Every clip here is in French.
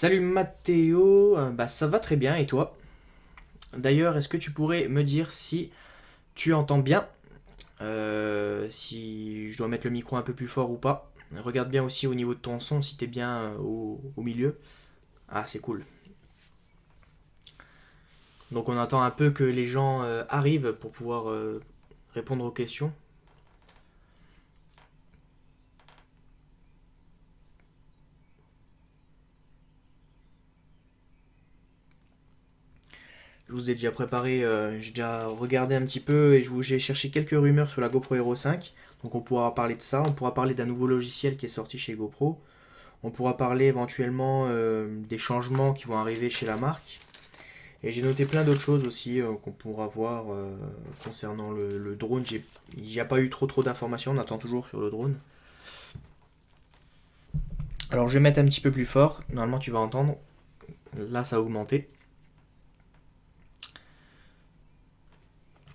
Salut Mathéo, bah ça va très bien et toi? D'ailleurs, est-ce que tu pourrais me dire si tu entends bien, si je dois mettre le micro un peu plus fort ou pas? Regarde bien aussi au niveau de ton son si t'es bien au milieu. Ah, c'est cool. Donc on attend un peu que les gens arrivent pour pouvoir répondre aux questions. Je vous ai déjà préparé, j'ai déjà regardé un petit peu et j'ai cherché quelques rumeurs sur la GoPro Hero 5. Donc on pourra parler de ça, on pourra parler d'un nouveau logiciel qui est sorti chez GoPro. On pourra parler éventuellement des changements qui vont arriver chez la marque. Et j'ai noté plein d'autres choses aussi qu'on pourra voir concernant le drone. Il n'y a pas eu trop d'informations, on attend toujours sur le drone. Alors je vais mettre un petit peu plus fort, normalement tu vas entendre. Là ça a augmenté.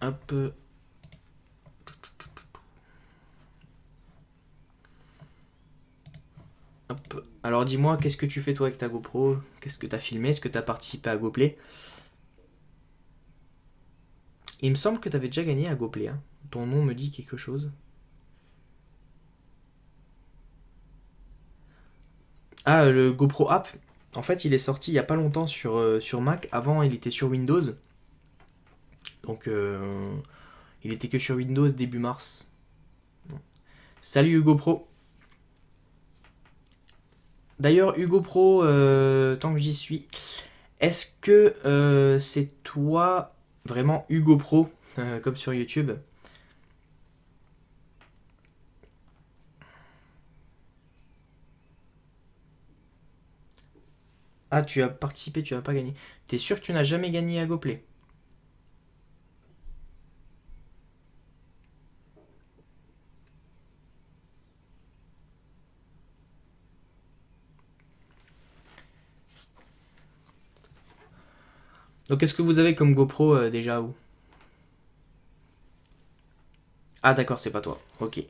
Hop, hop. Alors dis-moi, qu'est-ce que tu fais toi avec ta GoPro? Qu'est-ce que tu as filmé? Est-ce que tu as participé à GoPlay? Il me semble que tu avais déjà gagné à GoPlay, hein. Ton nom me dit quelque chose. Ah, le GoPro App, en fait, il est sorti il y a pas longtemps sur Mac. Avant, il était sur Windows. Donc, il était que sur Windows début mars. Salut Hugo Pro. D'ailleurs, Hugo Pro, tant que j'y suis, est-ce que c'est toi vraiment Hugo Pro, comme sur YouTube? Ah, tu as participé, tu n'as pas gagné. T'es sûr que tu n'as jamais gagné à GoPlay? Donc, qu'est-ce que vous avez comme GoPro déjà où? Ah, d'accord, c'est pas toi. Ok.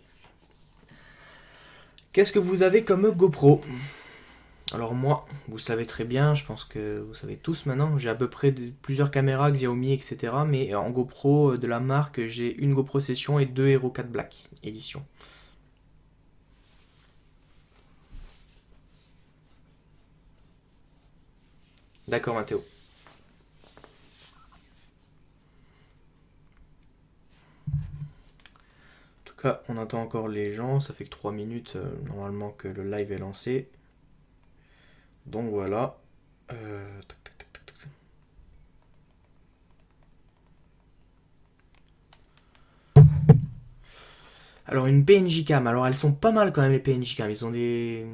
Qu'est-ce que vous avez comme GoPro? Alors moi, vous savez très bien, je pense que vous savez tous maintenant, j'ai à peu près plusieurs caméras Xiaomi, etc. Mais en GoPro de la marque, j'ai une GoPro Session et deux Hero 4 Black édition. D'accord Mathéo. En tout cas, on attend encore les gens, ça fait que 3 minutes normalement que le live est lancé. Donc voilà. Tac, tac, tac, tac, tac. Alors une PNJ Cam, alors elles sont pas mal quand même les PNJ Cam, ils ont des...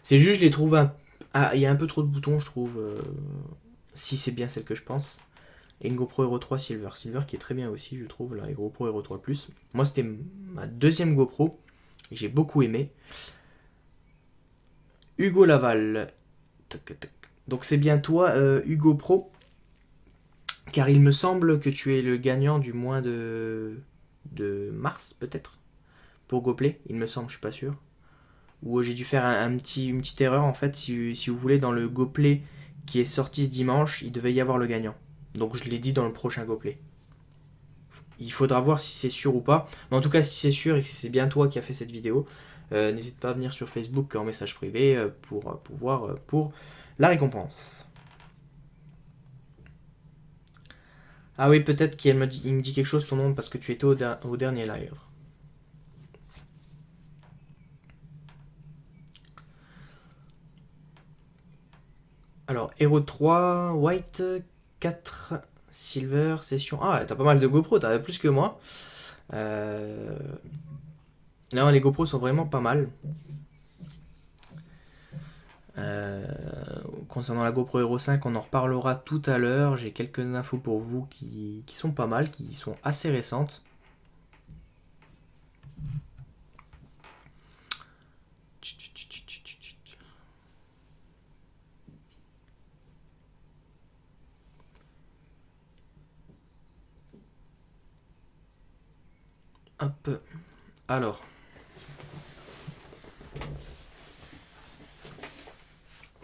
C'est juste, je les trouve un... Ah, il y a un peu trop de boutons, je trouve, si c'est bien celle que je pense. Et une GoPro Hero 3 Silver. Silver qui est très bien aussi, je trouve, la GoPro Hero 3 Plus. Moi, c'était ma deuxième GoPro. Et j'ai beaucoup aimé. Hugo Laval. Tac, tac. Donc, c'est bien toi, Hugo Pro. Car il me semble que tu es le gagnant du mois de mars, peut-être. Pour GoPlay, il me semble, je suis pas sûr. Ou j'ai dû faire une petite erreur, en fait, si vous voulez, dans le GoPlay qui est sorti ce dimanche, il devait y avoir le gagnant. Donc, je l'ai dit dans le prochain GoPlay. Il faudra voir si c'est sûr ou pas. Mais en tout cas, si c'est sûr et que c'est bien toi qui as fait cette vidéo, n'hésite pas à venir sur Facebook en message privé pour pouvoir pour la récompense. Ah oui, peut-être il me dit quelque chose ton nom parce que tu étais au dernier live. Alors, Hero 3, White 4, Silver, Session. Ah, t'as pas mal de GoPro, t'as plus que moi. Euh... Non, les GoPro sont vraiment pas mal. Euh, Concernant la GoPro Hero 5, on en reparlera tout à l'heure. J'ai quelques infos pour vous qui sont pas mal, qui sont assez récentes. Hop. Alors,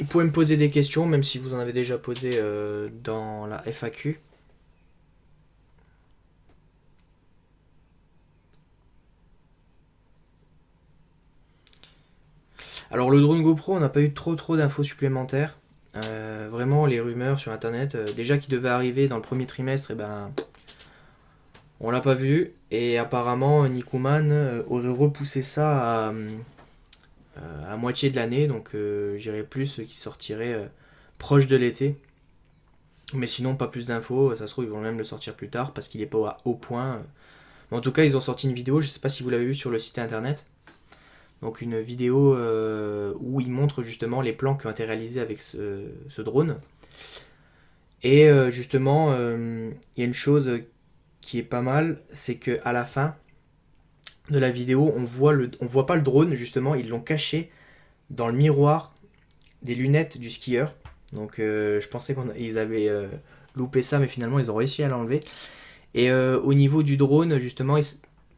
Vous pouvez me poser des questions, même si vous en avez déjà posé dans la FAQ. Alors le drone GoPro, on n'a pas eu trop d'infos supplémentaires. Vraiment, les rumeurs sur internet, déjà qui devaient arriver dans le premier trimestre, et ben on l'a pas vu. Et apparemment, Nikuman aurait repoussé ça à la moitié de l'année, donc j'irais plus qui sortirait proche de l'été. Mais sinon, pas plus d'infos, ça se trouve, ils vont même le sortir plus tard parce qu'il est pas au point. Mais en tout cas, ils ont sorti une vidéo, je sais pas si vous l'avez vu sur le site internet. Donc une vidéo où ils montrent justement les plans qui ont été réalisés avec ce drone. Et justement, il y a une chose qui est pas mal, c'est que à la fin de la vidéo, on voit pas le drone justement, ils l'ont caché dans le miroir des lunettes du skieur. Donc je pensais qu'ils avaient loupé ça, mais finalement ils ont réussi à l'enlever. Et au niveau du drone, justement,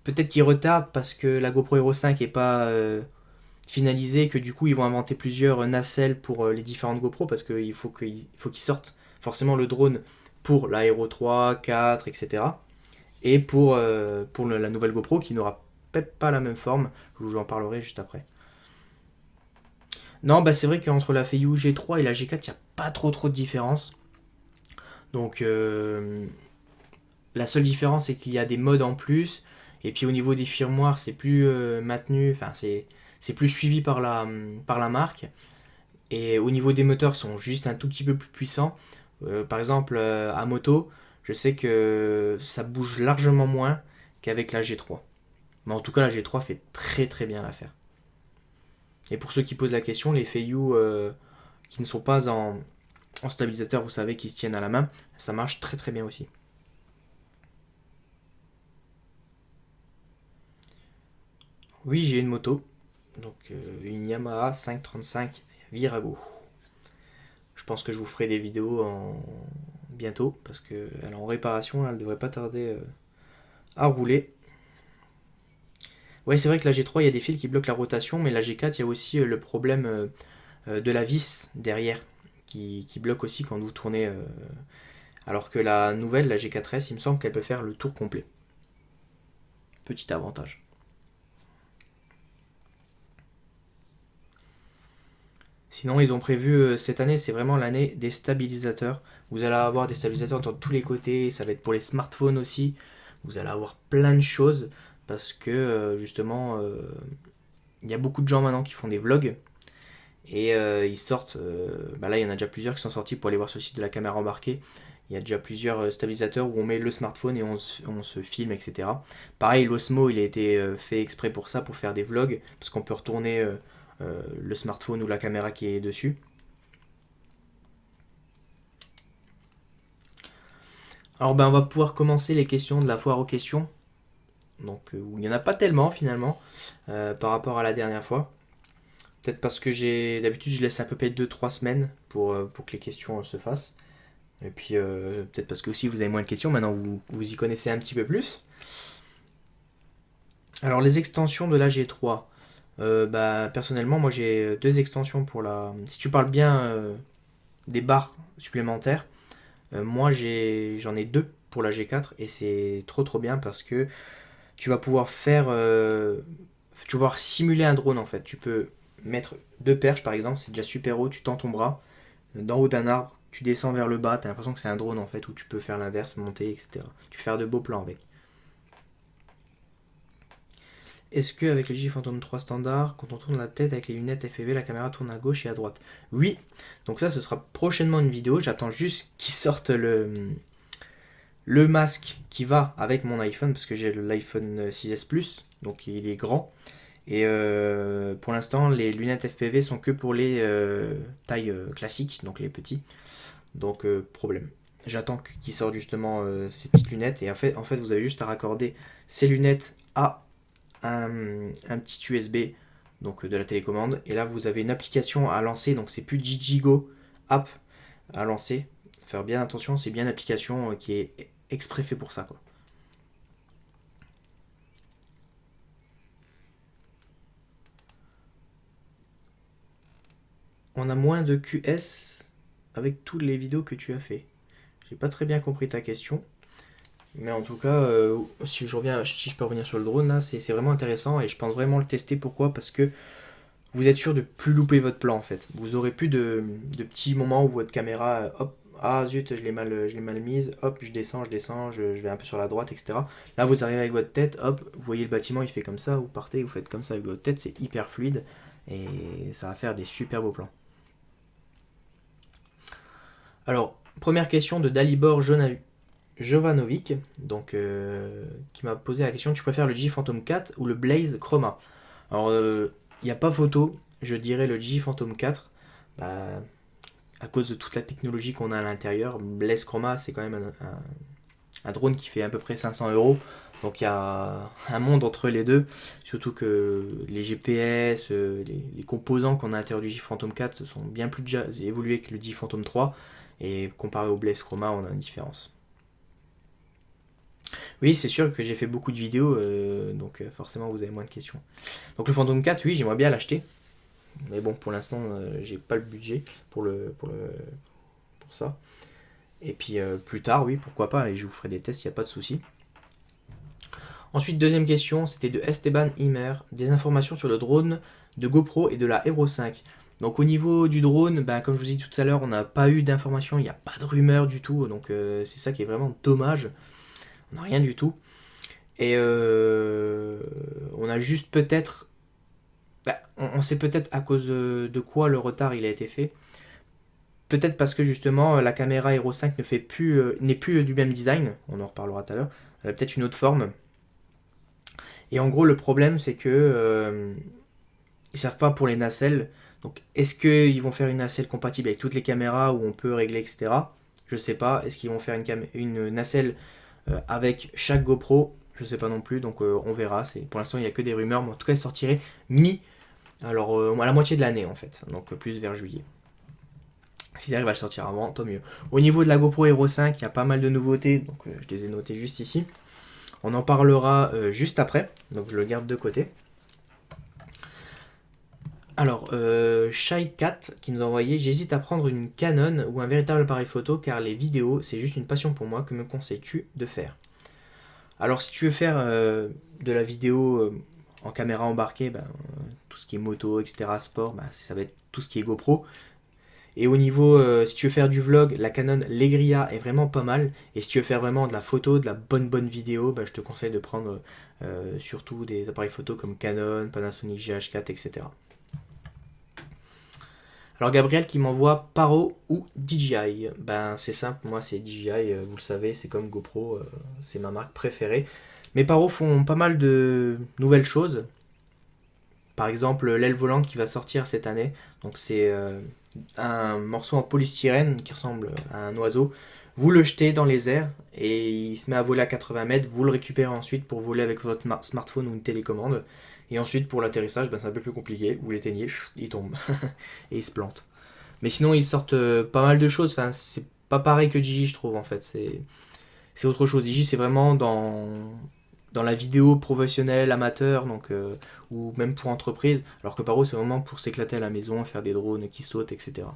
peut-être qu'ils retardent parce que la GoPro Hero 5 est pas finalisée, et que du coup ils vont inventer plusieurs nacelles pour les différentes GoPro parce qu'il faut qu'ils sortent forcément le drone pour la Hero 3, 4, etc. Et pour la nouvelle GoPro qui n'aura peut-être pas la même forme, je vous en parlerai juste après. Non, bah c'est vrai qu'entre la Feiyu G3 et la G4, il n'y a pas trop de différence. Donc la seule différence c'est qu'il y a des modes en plus. Et puis au niveau des firmware, c'est plus maintenu, enfin c'est plus suivi par la marque. Et au niveau des moteurs, ils sont juste un tout petit peu plus puissants. Par exemple, à moto, je sais que ça bouge largement moins qu'avec la G3. Mais en tout cas, la G3 fait très bien l'affaire. Et pour ceux qui posent la question, les Feiyu qui ne sont pas en stabilisateur, vous savez, qui se tiennent à la main, ça marche très bien aussi. Oui, j'ai une moto, donc une Yamaha 535 Virago. Je pense que je vous ferai des vidéos bientôt parce qu'elle est en réparation, elle devrait pas tarder à rouler. Ouais, c'est vrai que la G3, il y a des fils qui bloquent la rotation, mais la G4, il y a aussi le problème de la vis derrière qui bloque aussi quand vous tournez. Alors que la nouvelle, la G4S, il me semble qu'elle peut faire le tour complet. Petit avantage. Sinon, ils ont prévu cette année, c'est vraiment l'année des stabilisateurs. Vous allez avoir des stabilisateurs dans tous les côtés, ça va être pour les smartphones aussi. Vous allez avoir plein de choses parce que justement, il y a beaucoup de gens maintenant qui font des vlogs et ils sortent. Bah là, il y en a déjà plusieurs qui sont sortis pour aller voir sur le site de la caméra embarquée. Il y a déjà plusieurs stabilisateurs où on met le smartphone et on se filme, etc. Pareil, l'Osmo, il a été fait exprès pour ça, pour faire des vlogs, parce qu'on peut retourner le smartphone ou la caméra qui est dessus. Alors ben, on va pouvoir commencer les questions de la foire aux questions. Donc il n'y en a pas tellement finalement par rapport à la dernière fois. Peut-être parce que d'habitude je laisse à peu près 2-3 semaines pour que les questions se fassent. Et puis peut-être parce que aussi vous avez moins de questions, maintenant vous y connaissez un petit peu plus. Alors les extensions de la G3. Bah, personnellement moi j'ai deux extensions pour la... Si tu parles bien des barres supplémentaires, moi j'en ai deux pour la G4 et c'est trop bien parce que tu vas pouvoir tu vas pouvoir simuler un drone en fait. Tu peux mettre deux perches par exemple, c'est déjà super haut, tu tends ton bras d'en haut d'un arbre, tu descends vers le bas, t'as l'impression que c'est un drone en fait où tu peux faire l'inverse, monter, etc. Tu peux faire de beaux plans avec. Est-ce que avec le J Phantom 3 standard, quand on tourne la tête avec les lunettes FPV, la caméra tourne à gauche et à droite? Oui, donc ça ce sera prochainement une vidéo, j'attends juste qu'ils sortent le masque qui va avec mon iPhone, parce que j'ai l'iPhone 6S Plus, donc il est grand. Et pour l'instant, les lunettes FPV sont que pour les tailles classiques, donc les petits. Donc problème. J'attends qu'ils sortent justement ces petites lunettes. Et en fait, vous avez juste à raccorder ces lunettes à un petit USB donc de la télécommande. Et là, vous avez une application à lancer. Donc c'est plus Digigo app à lancer. Faire bien attention, c'est bien une application qui est exprès fait pour ça, quoi. on a moins de QS avec toutes les vidéos que tu as fait. J'ai pas très bien compris ta question. Mais en tout cas, si je peux revenir sur le drone, là, c'est vraiment intéressant et je pense vraiment le tester. Pourquoi? Parce que vous êtes sûr de plus louper votre plan en fait. Vous aurez plus de petits moments où votre caméra, hop, ah zut, je l'ai mal mise, hop, je descends, je vais un peu sur la droite, etc. Là, vous arrivez avec votre tête, hop, vous voyez le bâtiment, il fait comme ça, vous partez, vous faites comme ça avec votre tête, c'est hyper fluide et ça va faire des super beaux plans. Alors, première question de Dalibor Jovanovic, donc, qui m'a posé la question, tu préfères le DJI Phantom 4 ou le Blaze Chroma? Alors, il n'y a pas photo, je dirais le DJI Phantom 4, bah, à cause de toute la technologie qu'on a à l'intérieur. Blaze Chroma, c'est quand même un drone qui fait à peu près 500 €. Donc il y a un monde entre les deux, surtout que les GPS, les composants qu'on a à l'intérieur du DJI Phantom 4 sont bien plus déjà évolués que le DJI Phantom 3, et comparé au Blaze Chroma, on a une différence. Oui, c'est sûr que j'ai fait beaucoup de vidéos, donc forcément vous avez moins de questions. Donc le Phantom 4, oui, j'aimerais bien l'acheter, mais bon, pour l'instant, j'ai pas le budget pour ça. Et puis plus tard, oui, pourquoi pas, et je vous ferai des tests, il n'y a pas de souci. Ensuite, deuxième question, c'était de Esteban Imer, des informations sur le drone de GoPro et de la Hero 5. Donc au niveau du drone, bah, comme je vous ai dit tout à l'heure, on n'a pas eu d'informations, il n'y a pas de rumeurs du tout, donc c'est ça qui est vraiment dommage. On n'a rien du tout. Et on a juste peut-être... Bah, on sait peut-être à cause de quoi le retard il a été fait. Peut-être parce que justement la caméra Hero 5 n'est plus du même design, on en reparlera tout à l'heure, elle a peut-être une autre forme. Et en gros le problème c'est que ils savent pas pour les nacelles. Donc est-ce qu'ils vont faire une nacelle compatible avec toutes les caméras où on peut régler, etc. Je sais pas. Est-ce qu'ils vont faire une nacelle avec chaque GoPro? Je sais pas non plus, donc on verra. Pour l'instant il n'y a que des rumeurs, mais en tout cas elle sortirait à la moitié de l'année en fait, donc plus vers juillet. S'ils arrivent à le sortir avant, tant mieux. Au niveau de la GoPro Hero 5, il y a pas mal de nouveautés, donc je les ai notées juste ici. On en parlera juste après, donc je le garde de côté. Alors, Shy4 qui nous a envoyé: j'hésite à prendre une Canon ou un véritable appareil photo car les vidéos c'est juste une passion pour moi, que me conseilles-tu de faire? Alors si tu veux faire de la vidéo en caméra embarquée, tout ce qui est moto, etc., sport, ça va être tout ce qui est GoPro. Et au niveau, si tu veux faire du vlog, la Canon Legria est vraiment pas mal. Et si tu veux faire vraiment de la photo, de la bonne vidéo, je te conseille de prendre surtout des appareils photo comme Canon, Panasonic GH4, etc. Alors Gabriel qui m'envoie Paro ou DJI. C'est simple, moi c'est DJI, vous le savez, c'est comme GoPro, c'est ma marque préférée. Mais Paro font pas mal de nouvelles choses. Par exemple, l'aile volante qui va sortir cette année. Donc c'est un morceau en polystyrène qui ressemble à un oiseau. Vous le jetez dans les airs et il se met à voler à 80 mètres. Vous le récupérez ensuite pour voler avec votre smartphone ou une télécommande. Et ensuite pour l'atterrissage, c'est un peu plus compliqué. Vous l'éteignez, il tombe et il se plante. Mais sinon ils sortent pas mal de choses. Enfin, c'est pas pareil que DJI, je trouve en fait. C'est autre chose. DJI c'est vraiment dans la vidéo professionnelle, amateur, donc, ou même pour entreprise, alors que Paro c'est vraiment pour s'éclater à la maison, faire des drones qui sautent, etc.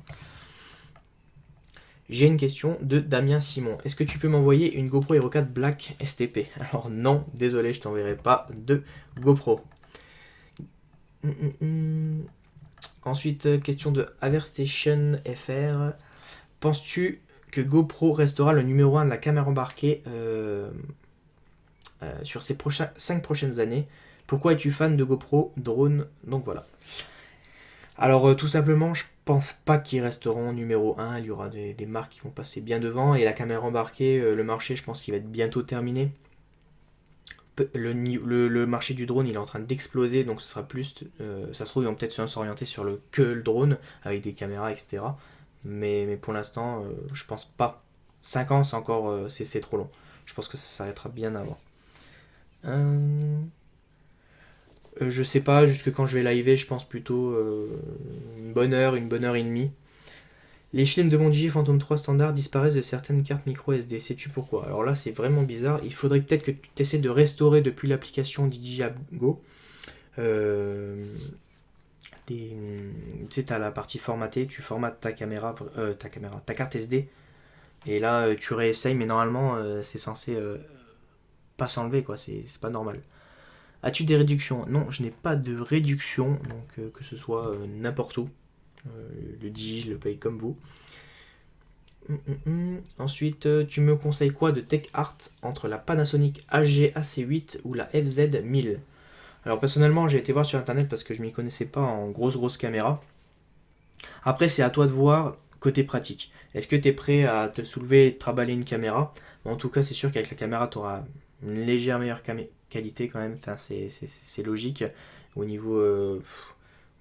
J'ai une question de Damien Simon. Est-ce que tu peux m'envoyer une GoPro Hero 4 Black STP? Alors non, désolé, je t'enverrai pas de GoPro. Ensuite, question de Averstation FR. Penses-tu que GoPro restera le numéro 1 de la caméra embarquée sur ces 5 prochaines années? Pourquoi es-tu fan de GoPro drone? Donc voilà. Alors tout simplement, je pense pas qu'ils resteront numéro 1. Il y aura des marques qui vont passer bien devant. Et la caméra embarquée, le marché, je pense qu'il va être bientôt terminé. Le marché du drone il est en train d'exploser, donc ce sera plus ça se trouve ils vont peut-être s'orienter sur le drone avec des caméras, etc. Mais pour l'instant je pense pas. 5 ans c'est encore c'est trop long. Je pense que ça s'arrêtera bien avant. Je sais pas, jusque quand je vais liver, je pense plutôt une bonne heure et demie. Les films de mon DJI Phantom 3 standard disparaissent de certaines cartes micro SD. Sais-tu pourquoi? Alors là, c'est vraiment bizarre. Il faudrait peut-être que tu essaies de restaurer depuis l'application DJI Go Tu sais, t'as la partie formatée, tu formates ta carte SD, et là tu réessayes, mais normalement c'est censé pas s'enlever, quoi, c'est pas normal. As-tu des réductions? Non, je n'ai pas de réduction, donc que ce soit n'importe où. Le Digi, je le paye comme vous. Ensuite, tu me conseilles quoi de Tech Art entre la Panasonic AG AC8 ou la FZ 1000? Alors personnellement, j'ai été voir sur internet parce que je m'y connaissais pas en grosse caméra. Après, c'est à toi de voir côté pratique. Est-ce que tu es prêt à te soulever et te trimballer une caméra? Bon, en tout cas, c'est sûr qu'avec la caméra, tu auras une légère meilleure qualité quand même. Enfin, c'est logique. Au niveau,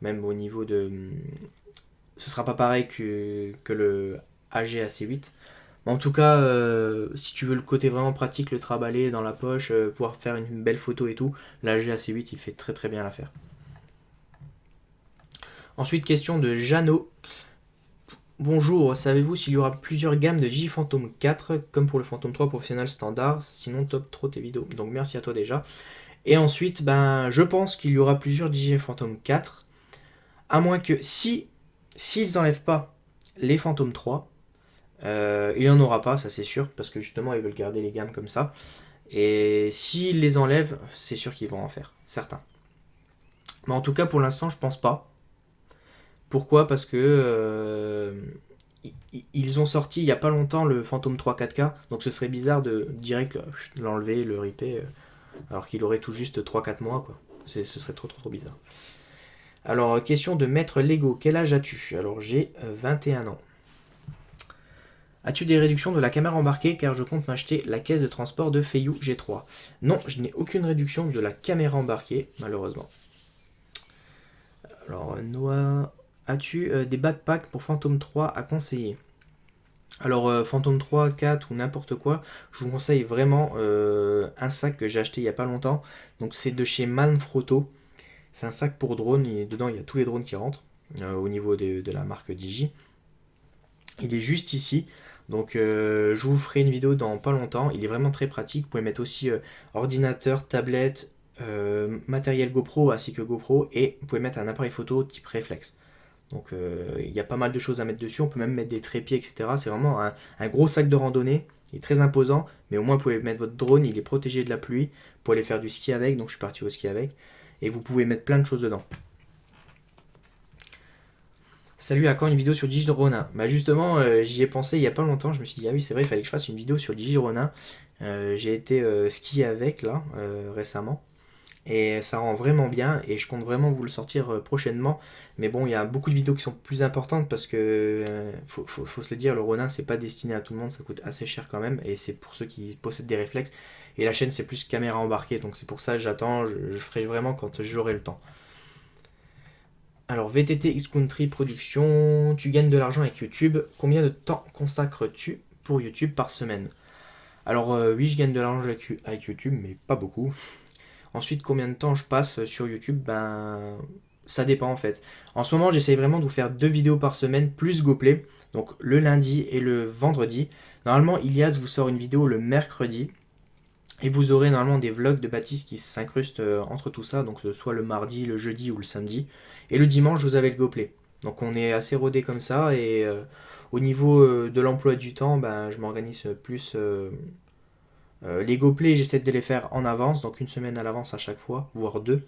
même au niveau de, ce sera pas pareil que le AG AC8. En tout cas, si tu veux le côté vraiment pratique, le trimballer dans la poche, pouvoir faire une belle photo et tout, l'AG AC8 il fait très bien l'affaire. Ensuite, question de Jeannot. Bonjour, savez-vous s'il y aura plusieurs gammes de J Phantom 4 comme pour le Phantom 3 professionnel standard? Sinon, top trop tes vidéos. Donc merci à toi déjà. Et ensuite, ben, je pense qu'il y aura plusieurs DJ Phantom 4, à moins que s'ils enlèvent pas les Phantom 3, il n'y en aura pas, ça c'est sûr, parce que justement ils veulent garder les gammes comme ça. Et s'ils les enlèvent, c'est sûr qu'ils vont en faire, certains. Mais en tout cas, pour l'instant, je pense pas. Pourquoi? Parce que ils ont sorti il y a pas longtemps le Phantom 3 4K, donc ce serait bizarre de direct l'enlever, le ripper, alors qu'il aurait tout juste 3-4 mois, quoi. Ce serait trop bizarre. Alors, question de Maître Lego, quel âge as-tu? Alors, j'ai 21 ans. As-tu des réductions de la caméra embarquée car je compte m'acheter la caisse de transport de Feiyu G3? Non, je n'ai aucune réduction de la caméra embarquée, malheureusement. Alors, Noah, as-tu des backpacks pour Phantom 3 à conseiller? Alors, Phantom 3, 4 ou n'importe quoi, je vous conseille vraiment un sac que j'ai acheté il n'y a pas longtemps. Donc, c'est de chez Manfrotto. C'est un sac pour drone, et dedans il y a tous les drones qui rentrent au niveau de la marque Digi. Il est juste ici, donc je vous ferai une vidéo dans pas longtemps. Il est vraiment très pratique. Vous pouvez mettre aussi ordinateur, tablette, matériel GoPro ainsi que GoPro, et vous pouvez mettre un appareil photo type réflexe. Donc il y a pas mal de choses à mettre dessus. On peut même mettre des trépieds, etc. C'est vraiment un gros sac de randonnée. Il est très imposant, mais au moins vous pouvez mettre votre drone. Il est protégé de la pluie. Vous pouvez aller faire du ski avec. Donc je suis parti au ski avec. Et vous pouvez mettre plein de choses dedans. Salut, à quand une vidéo sur Digi Ronin? Bah justement, j'y ai pensé il y a pas longtemps. Je me suis dit, ah oui, c'est vrai, il fallait que je fasse une vidéo sur Digi Ronin. J'ai été skier avec là récemment. Et ça rend vraiment bien. Et je compte vraiment vous le sortir prochainement. Mais bon, il y a beaucoup de vidéos qui sont plus importantes parce que, faut se le dire, le Ronin, c'est pas destiné à tout le monde. Ça coûte assez cher quand même. Et c'est pour ceux qui possèdent des réflexes. Et la chaîne, c'est plus caméra embarquée. Donc c'est pour ça que j'attends. Je ferai vraiment quand j'aurai le temps. Alors, VTT X-Country Production, tu gagnes de l'argent avec YouTube. Combien de temps consacres-tu pour YouTube par semaine? Alors, oui, je gagne de l'argent avec YouTube, mais pas beaucoup. Ensuite, combien de temps je passe sur YouTube? Ben, ça dépend en fait. En ce moment, j'essaye vraiment de vous faire 2 vidéos par semaine, plus GoPlay. Donc, le lundi et le vendredi. Normalement, Ilias vous sort une vidéo le mercredi. Et vous aurez normalement des vlogs de Baptiste qui s'incrustent entre tout ça, donc soit le mardi, le jeudi ou le samedi. Et le dimanche, vous avez le GoPlay. Donc on est assez rodé comme ça. Et au niveau de l'emploi du temps, ben, je m'organise plus. Les GoPlay, j'essaie de les faire en avance, donc une semaine à l'avance à chaque fois, voire 2.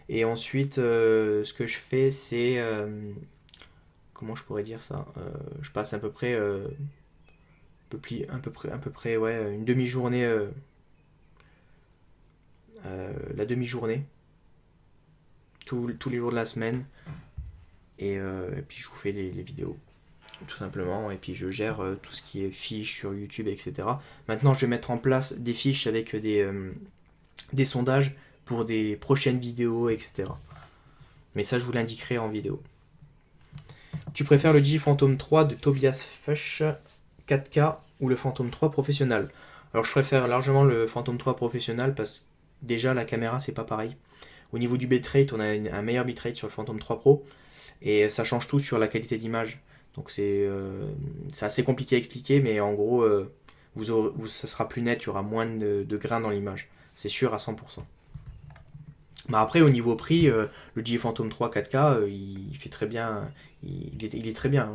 Et ensuite, ce que je fais, c'est... comment je pourrais dire ça? Je passe à peu près... à peu près ouais, une demi-journée... la demi-journée, tous les jours de la semaine, et puis je vous fais les vidéos, tout simplement, et puis je gère tout ce qui est fiches sur YouTube, etc. Maintenant, je vais mettre en place des fiches avec des sondages pour des prochaines vidéos, etc. Mais ça, je vous l'indiquerai en vidéo. Tu préfères le Digi Phantom 3 de Tobias Fuchs 4K ou le Phantom 3 professionnel? Alors, je préfère largement le Phantom 3 professionnel parce que déjà, la caméra, c'est pas pareil. Au niveau du bitrate, on a un meilleur bitrate sur le Phantom 3 Pro. Et ça change tout sur la qualité d'image. Donc c'est assez compliqué à expliquer, mais en gros, ça sera plus net, il y aura moins de grains dans l'image. C'est sûr à 100%. Bah après, au niveau prix, le DJ Phantom 3 4K, il fait très bien. Il est très bien.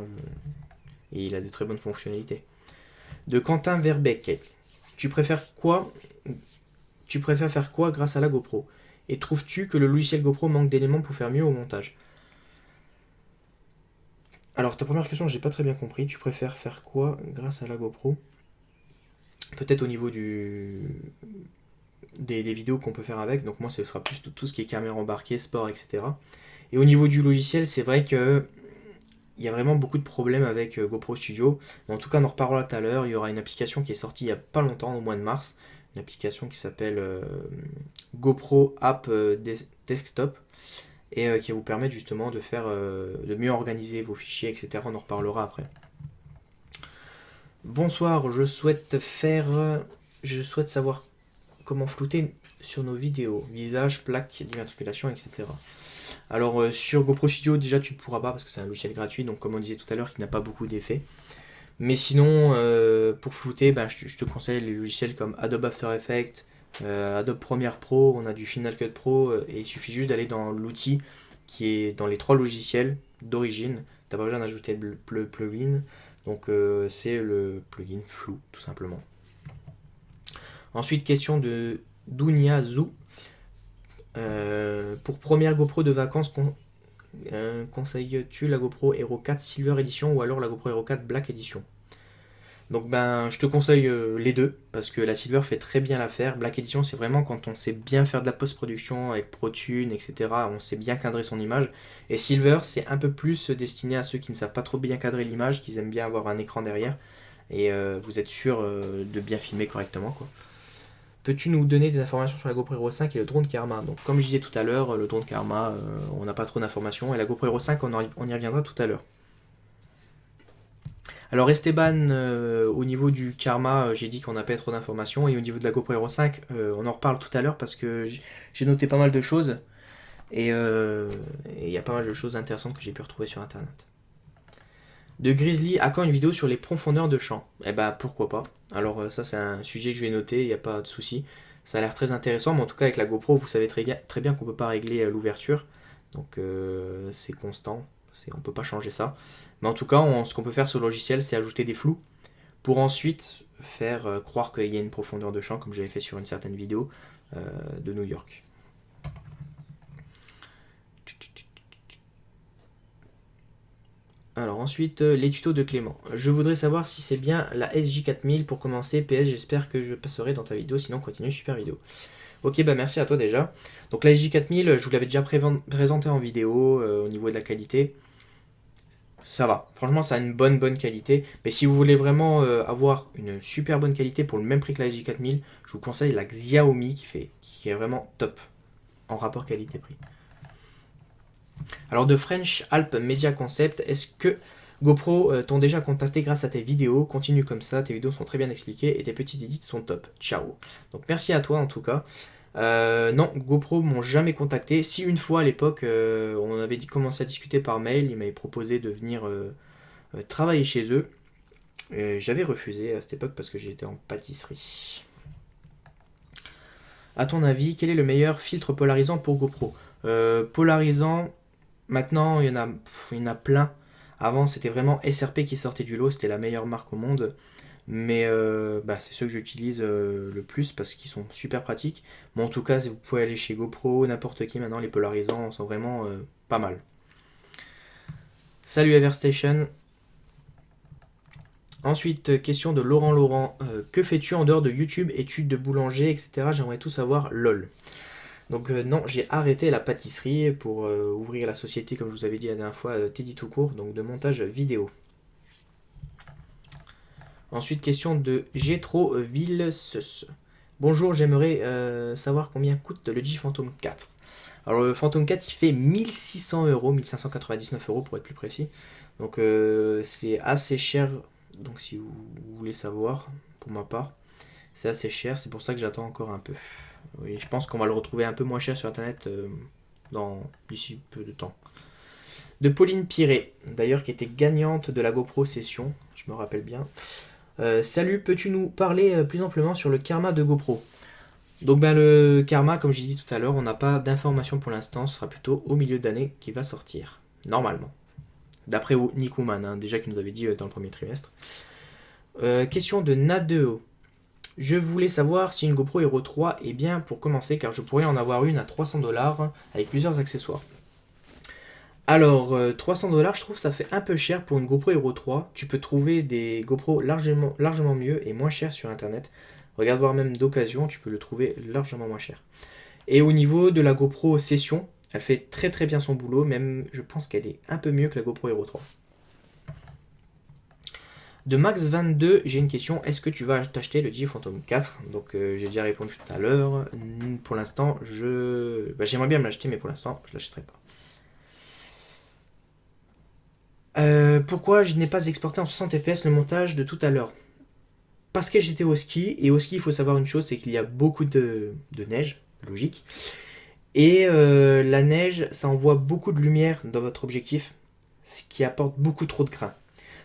Et il a de très bonnes fonctionnalités. De Quentin Verbeek. Tu préfères quoi Tu préfères faire quoi grâce à la GoPro? Et trouves-tu que le logiciel GoPro manque d'éléments pour faire mieux au montage? Alors, ta première question, j'ai pas très bien compris. Tu préfères faire quoi grâce à la GoPro? Peut-être au niveau des vidéos qu'on peut faire avec. Donc, moi, ce sera plus tout ce qui est caméra embarquée, sport, etc. Et au niveau du logiciel, c'est vrai que il y a vraiment beaucoup de problèmes avec GoPro Studio. Mais en tout cas, on en reparlera tout à l'heure. Il y aura une application qui est sortie il n'y a pas longtemps, au mois de mars. Une application qui s'appelle GoPro App Desktop. Et qui va vous permettre justement de mieux organiser vos fichiers, etc. On en reparlera après. Bonsoir, je souhaite savoir comment flouter sur nos vidéos, visage, plaque d'immatriculation, etc. Alors sur GoPro Studio, déjà tu ne pourras pas parce que c'est un logiciel gratuit, donc comme on disait tout à l'heure, il n'a pas beaucoup d'effets. Mais sinon, pour flouter, je te conseille les logiciels comme Adobe After Effects, Adobe Premiere Pro, on a du Final Cut Pro, et il suffit juste d'aller dans l'outil qui est dans les 3 logiciels d'origine. Tu n'as pas besoin d'ajouter le plugin, donc c'est le plugin flou, tout simplement. Ensuite, question de Dunia Zou. Pour première GoPro de vacances, conseilles-tu la GoPro Hero 4 Silver Edition ou alors la GoPro Hero 4 Black Edition? Donc je te conseille les deux parce que la Silver fait très bien l'affaire. Black Edition, c'est vraiment quand on sait bien faire de la post-production avec ProTune, etc. On sait bien cadrer son image. Et Silver, c'est un peu plus destiné à ceux qui ne savent pas trop bien cadrer l'image, qui aiment bien avoir un écran derrière et vous êtes sûr de bien filmer correctement, quoi. Peux-tu nous donner des informations sur la GoPro Hero 5 et le drone Karma? Donc comme je disais tout à l'heure, le drone Karma, on n'a pas trop d'informations. Et la GoPro Hero 5, on y reviendra tout à l'heure. Alors Esteban, au niveau du Karma, j'ai dit qu'on n'a pas trop d'informations. Et au niveau de la GoPro Hero 5, on en reparle tout à l'heure parce que j'ai noté pas mal de choses. Et il y a pas mal de choses intéressantes que j'ai pu retrouver sur Internet. De Grizzly, à quand une vidéo sur les profondeurs de champ? Eh ben pourquoi pas. Alors ça c'est un sujet que je vais noter, il n'y a pas de souci. Ça a l'air très intéressant, mais en tout cas avec la GoPro, vous savez très bien qu'on ne peut pas régler l'ouverture. Donc c'est constant, on ne peut pas changer ça. Mais en tout cas, ce qu'on peut faire sur le logiciel, c'est ajouter des flous pour ensuite faire croire qu'il y a une profondeur de champ, comme j'avais fait sur une certaine vidéo de New York. Alors ensuite, les tutos de Clément. Je voudrais savoir si c'est bien la SJ4000 pour commencer. PS, j'espère que je passerai dans ta vidéo, sinon continue, super vidéo. Ok, merci à toi déjà. Donc la SJ4000, je vous l'avais déjà présenté en vidéo au niveau de la qualité. Ça va, franchement ça a une bonne qualité. Mais si vous voulez vraiment avoir une super bonne qualité pour le même prix que la SJ4000, je vous conseille la Xiaomi qui est vraiment top en rapport qualité-prix. Alors de French Alp Media Concept, est-ce que GoPro t'ont déjà contacté grâce à tes vidéos? Continue comme ça, tes vidéos sont très bien expliquées et tes petites edits sont top. Ciao. Donc merci à toi en tout cas. Non, GoPro m'ont jamais contacté. Si une fois à l'époque, on avait commencé à discuter par mail, ils m'avaient proposé de venir travailler chez eux. J'avais refusé à cette époque parce que j'étais en pâtisserie. A ton avis, quel est le meilleur filtre polarisant pour GoPro? Polarisant, maintenant il y en a plein. Avant c'était vraiment SRP qui sortait du lot, c'était la meilleure marque au monde. Mais c'est ceux que j'utilise le plus parce qu'ils sont super pratiques. Mais en tout cas, vous pouvez aller chez GoPro, n'importe qui maintenant, les polarisants sont vraiment pas mal. Salut Everstation. Ensuite, question de Laurent. Que fais-tu en dehors de YouTube, études de boulanger, etc. J'aimerais tout savoir, lol. Donc non, j'ai arrêté la pâtisserie pour ouvrir la société, comme je vous avais dit la dernière fois, Teddy tout court, donc de montage vidéo. Ensuite, question de Gétro Villesus. Bonjour, j'aimerais savoir combien coûte le DJ Phantom 4. Alors le Phantom 4 il fait 1600 euros, 1599 euros pour être plus précis. Donc c'est assez cher, donc si vous voulez savoir, pour ma part, c'est assez cher, c'est pour ça que j'attends encore un peu. Oui, je pense qu'on va le retrouver un peu moins cher sur internet d'ici peu de temps. De Pauline Piré, d'ailleurs qui était gagnante de la GoPro Session, je me rappelle bien. Salut, peux-tu nous parler plus amplement sur le Karma de GoPro? Donc ben le Karma, comme j'ai dit tout à l'heure, on n'a pas d'informations pour l'instant, ce sera plutôt au milieu d'année qui va sortir, normalement. D'après Nick Woman, hein, déjà qu'il nous avait dit dans le premier trimestre. Question de Nadeo. Je voulais savoir si une GoPro Hero 3 est bien pour commencer, car je pourrais en avoir une à 300$ avec plusieurs accessoires. Alors, 300$, je trouve ça fait un peu cher pour une GoPro Hero 3. Tu peux trouver des GoPro largement mieux et moins cher sur internet. Regarde voir même d'occasion, tu peux le trouver largement moins cher. Et au niveau de la GoPro Session, elle fait très très bien son boulot, même je pense qu'elle est un peu mieux que la GoPro Hero 3. De Max22, j'ai une question. Est-ce que tu vas t'acheter le DJ Phantom 4? Donc j'ai déjà répondu tout à l'heure. Pour l'instant, j'aimerais bien me l'acheter, mais pour l'instant, je l'achèterai pas. Pourquoi je n'ai pas exporté en 60 fps le montage de tout à l'heure? Parce que j'étais au ski, et au ski, il faut savoir une chose, c'est qu'il y a beaucoup de neige, logique. Et la neige, ça envoie beaucoup de lumière dans votre objectif, ce qui apporte beaucoup trop de grains.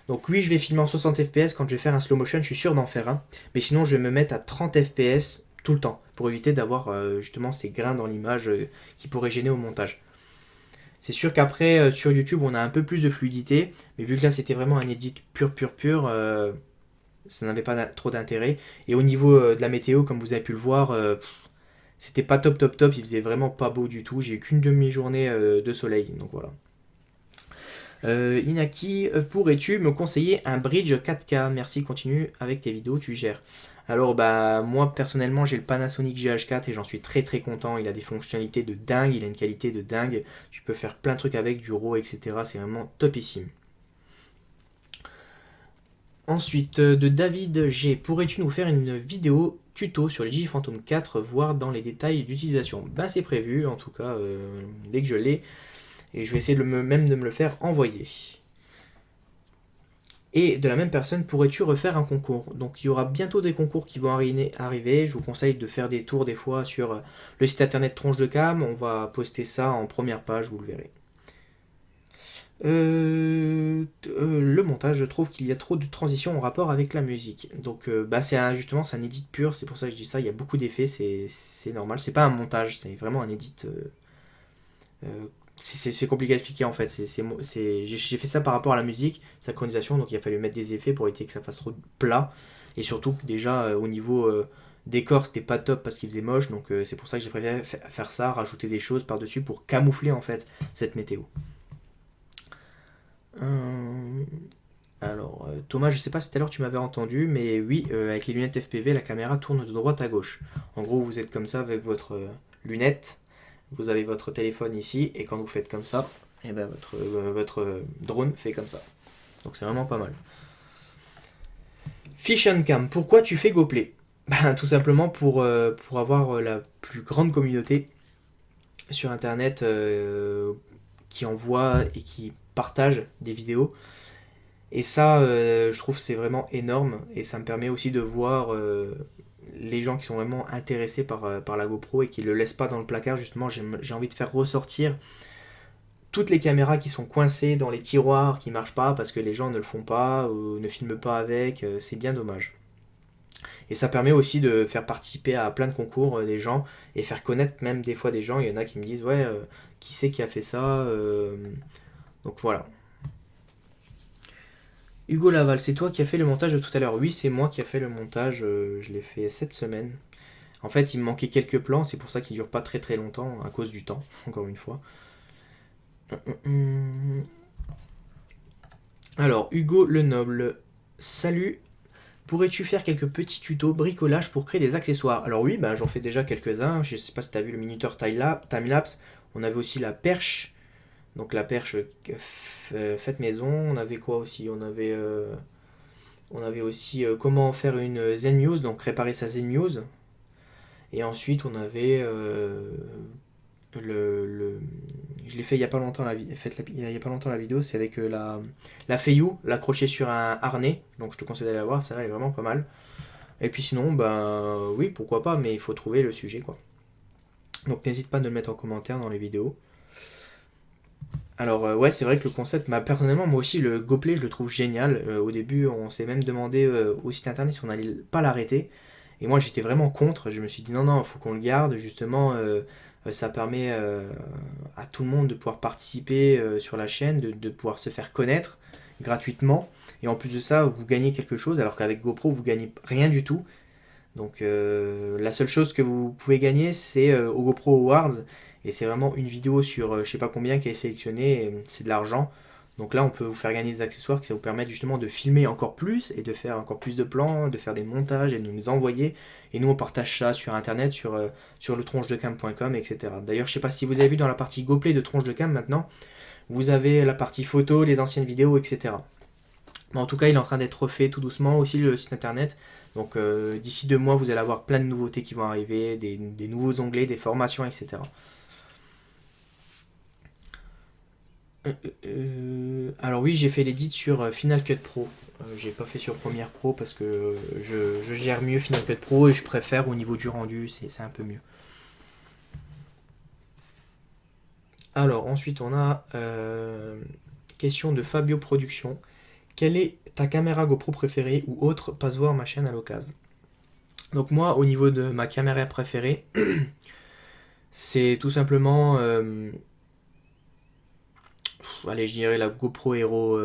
Donc oui, je vais filmer en 60 fps, quand je vais faire un slow motion, je suis sûr d'en faire un. Mais sinon, je vais me mettre à 30 fps tout le temps, pour éviter d'avoir justement ces grains dans l'image qui pourraient gêner au montage. C'est sûr qu'après, sur YouTube, on a un peu plus de fluidité, mais vu que là, c'était vraiment un edit pur, ça n'avait pas trop d'intérêt. Et au niveau de la météo, comme vous avez pu le voir, c'était pas top, il faisait vraiment pas beau du tout. J'ai eu qu'une demi-journée de soleil, donc voilà. Inaki, pourrais-tu me conseiller un bridge 4K? Merci, continue avec tes vidéos, tu gères. Alors bah moi personnellement j'ai le Panasonic GH4 et j'en suis très très content. Il a des fonctionnalités de dingue, il a une qualité de dingue. Tu peux faire plein de trucs avec, du RAW, etc. C'est vraiment topissime. Ensuite, de David G. Pourrais-tu nous faire une vidéo tuto sur le DJ Phantom 4, voire dans les détails d'utilisation? Ben c'est prévu, en tout cas, dès que je l'ai. Et je vais essayer même de me le faire envoyer. Et de la même personne, pourrais-tu refaire un concours? Donc il y aura bientôt des concours qui vont arriver. Je vous conseille de faire des tours des fois sur le site internet Tronche de Cam. On va poster ça en première page, vous le verrez. Le montage, je trouve qu'il y a trop de transitions en rapport avec la musique. Donc bah justement c'est un edit pur, c'est pour ça que je dis ça, il y a beaucoup d'effets, c'est normal. C'est pas un montage, c'est vraiment un edit. C'est compliqué à expliquer en fait. J'ai fait ça par rapport à la musique, synchronisation, donc il a fallu mettre des effets pour éviter que ça fasse trop plat. Et surtout que déjà au niveau décor c'était pas top parce qu'il faisait moche, donc c'est pour ça que j'ai préféré faire ça, rajouter des choses par-dessus pour camoufler en fait cette météo. Alors, Thomas, je sais pas si tout à l'heure tu m'avais entendu, mais oui, avec les lunettes FPV, la caméra tourne de droite à gauche. En gros, vous êtes comme ça avec votre lunette, vous avez votre téléphone ici, et quand vous faites comme ça, et ben votre drone fait comme ça. Donc c'est vraiment pas mal. Fish and Cam, pourquoi tu fais GoPlay? Ben, tout simplement pour avoir la plus grande communauté sur internet qui envoie et qui partage des vidéos. Et ça, je trouve c'est vraiment énorme et ça me permet aussi de voir les gens qui sont vraiment intéressés par la GoPro et qui ne le laissent pas dans le placard. Justement, j'ai envie de faire ressortir toutes les caméras qui sont coincées dans les tiroirs, qui ne marchent pas parce que les gens ne le font pas ou ne filment pas avec. C'est bien dommage. Et ça permet aussi de faire participer à plein de concours des gens et faire connaître même des fois des gens. Il y en a qui me disent ouais, qui c'est qui a fait ça donc voilà. Hugo Laval, c'est toi qui as fait le montage de tout à l'heure? Oui, c'est moi qui ai fait le montage, je l'ai fait cette semaine. En fait, il me manquait quelques plans, c'est pour ça qu'il dure pas très très longtemps, à cause du temps, encore une fois. Alors, Hugo le Noble, salut, pourrais-tu faire quelques petits tutos bricolage pour créer des accessoires? Alors oui, bah, j'en fais déjà quelques-uns, je sais pas si tu as vu le minuteur timelapse, on avait aussi la perche. Donc la perche faite maison. On avait quoi aussi? On avait aussi comment faire une Zenmuse, donc réparer sa Zenmuse. Et ensuite on avait je l'ai fait il y a pas longtemps il y a pas longtemps la vidéo, c'est avec la Feiyu, l'accrocher sur un harnais. Donc je te conseille d'aller la voir, ça elle est vraiment pas mal. Et puis sinon, ben oui, pourquoi pas, mais il faut trouver le sujet quoi. Donc n'hésite pas à me le mettre en commentaire dans les vidéos. Alors ouais, c'est vrai que le concept, personnellement moi aussi le GoPlay je le trouve génial. Au début on s'est même demandé au site internet si on allait pas l'arrêter. Et moi j'étais vraiment contre, je me suis dit non, non, il faut qu'on le garde, justement, ça permet à tout le monde de pouvoir participer sur la chaîne, de pouvoir se faire connaître gratuitement. Et en plus de ça, vous gagnez quelque chose, alors qu'avec GoPro, vous gagnez rien du tout. Donc la seule chose que vous pouvez gagner, c'est au GoPro Awards. Et c'est vraiment une vidéo sur je sais pas combien qui est sélectionnée, et c'est de l'argent. Donc là, on peut vous faire gagner des accessoires qui va vous permettre justement de filmer encore plus et de faire encore plus de plans, de faire des montages et de nous les envoyer. Et nous, on partage ça sur internet, sur le tronchedecam.com, etc. D'ailleurs, je sais pas si vous avez vu dans la partie GoPlay de Tronche de Cam maintenant, vous avez la partie photo, les anciennes vidéos, etc. Mais en tout cas, il est en train d'être refait tout doucement, aussi le site internet. Donc d'ici 2 mois, vous allez avoir plein de nouveautés qui vont arriver, des nouveaux onglets, des formations, etc. Alors oui, j'ai fait l'édit sur Final Cut Pro. J'ai pas fait sur Premiere Pro parce que je gère mieux Final Cut Pro et je préfère au niveau du rendu, c'est un peu mieux. Alors ensuite, on a question de Fabio Production. Quelle est ta caméra GoPro préférée ou autre? Passe voir ma chaîne à l'occasion. Donc moi, au niveau de ma caméra préférée, c'est tout simplement, allez, je dirais la GoPro Hero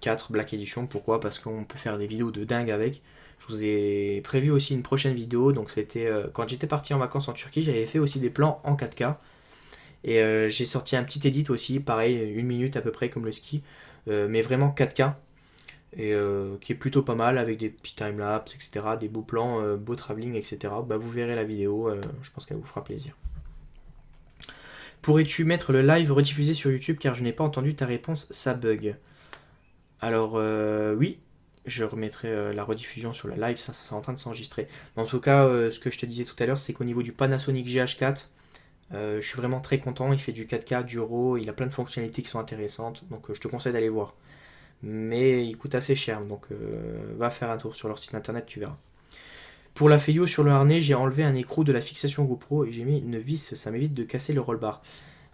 4 Black Edition. Pourquoi? Parce qu'on peut faire des vidéos de dingue avec. Je vous ai prévu aussi une prochaine vidéo. Donc c'était quand j'étais parti en vacances en Turquie, j'avais fait aussi des plans en 4K. Et j'ai sorti un petit edit aussi, pareil, 1 minute à peu près comme le ski, mais vraiment 4K. Et qui est plutôt pas mal avec des petits timelapses, etc., des beaux plans, beau travelling, etc. Bah, vous verrez la vidéo, je pense qu'elle vous fera plaisir. Pourrais-tu mettre le live rediffusé sur YouTube car je n'ai pas entendu ta réponse, ça bug. Alors oui, je remettrai la rediffusion sur le live, ça c'est en train de s'enregistrer. En tout cas, ce que je te disais tout à l'heure, c'est qu'au niveau du Panasonic GH4, je suis vraiment très content, il fait du 4K, du RAW, il a plein de fonctionnalités qui sont intéressantes, donc je te conseille d'aller voir. Mais il coûte assez cher, donc va faire un tour sur leur site internet, tu verras. Pour la Feio sur le harnais, j'ai enlevé un écrou de la fixation GoPro et j'ai mis une vis, ça m'évite de casser le roll bar.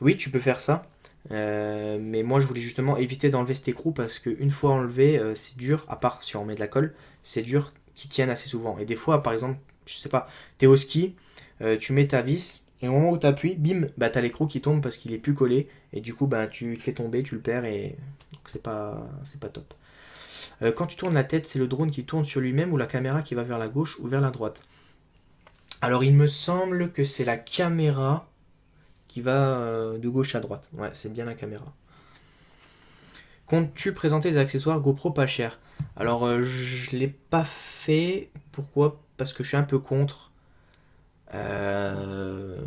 Oui, tu peux faire ça, mais moi je voulais justement éviter d'enlever cet écrou parce qu'une fois enlevé, c'est dur, à part si on met de la colle, c'est dur qu'ils tiennent assez souvent. Et des fois, par exemple, je sais pas, t'es au ski, tu mets ta vis, et au moment où tu appuies, bim, bah t'as l'écrou qui tombe parce qu'il est plus collé, et du coup, bah tu le fais tomber, tu le perds, et donc c'est pas top. Quand tu tournes la tête, c'est le drone qui tourne sur lui-même ou la caméra qui va vers la gauche ou vers la droite? Alors il me semble que c'est la caméra qui va de gauche à droite. Ouais, c'est bien la caméra. Comptes-tu présenter des accessoires GoPro pas chers? Alors je l'ai pas fait. Pourquoi? Parce que je suis un peu contre. Euh,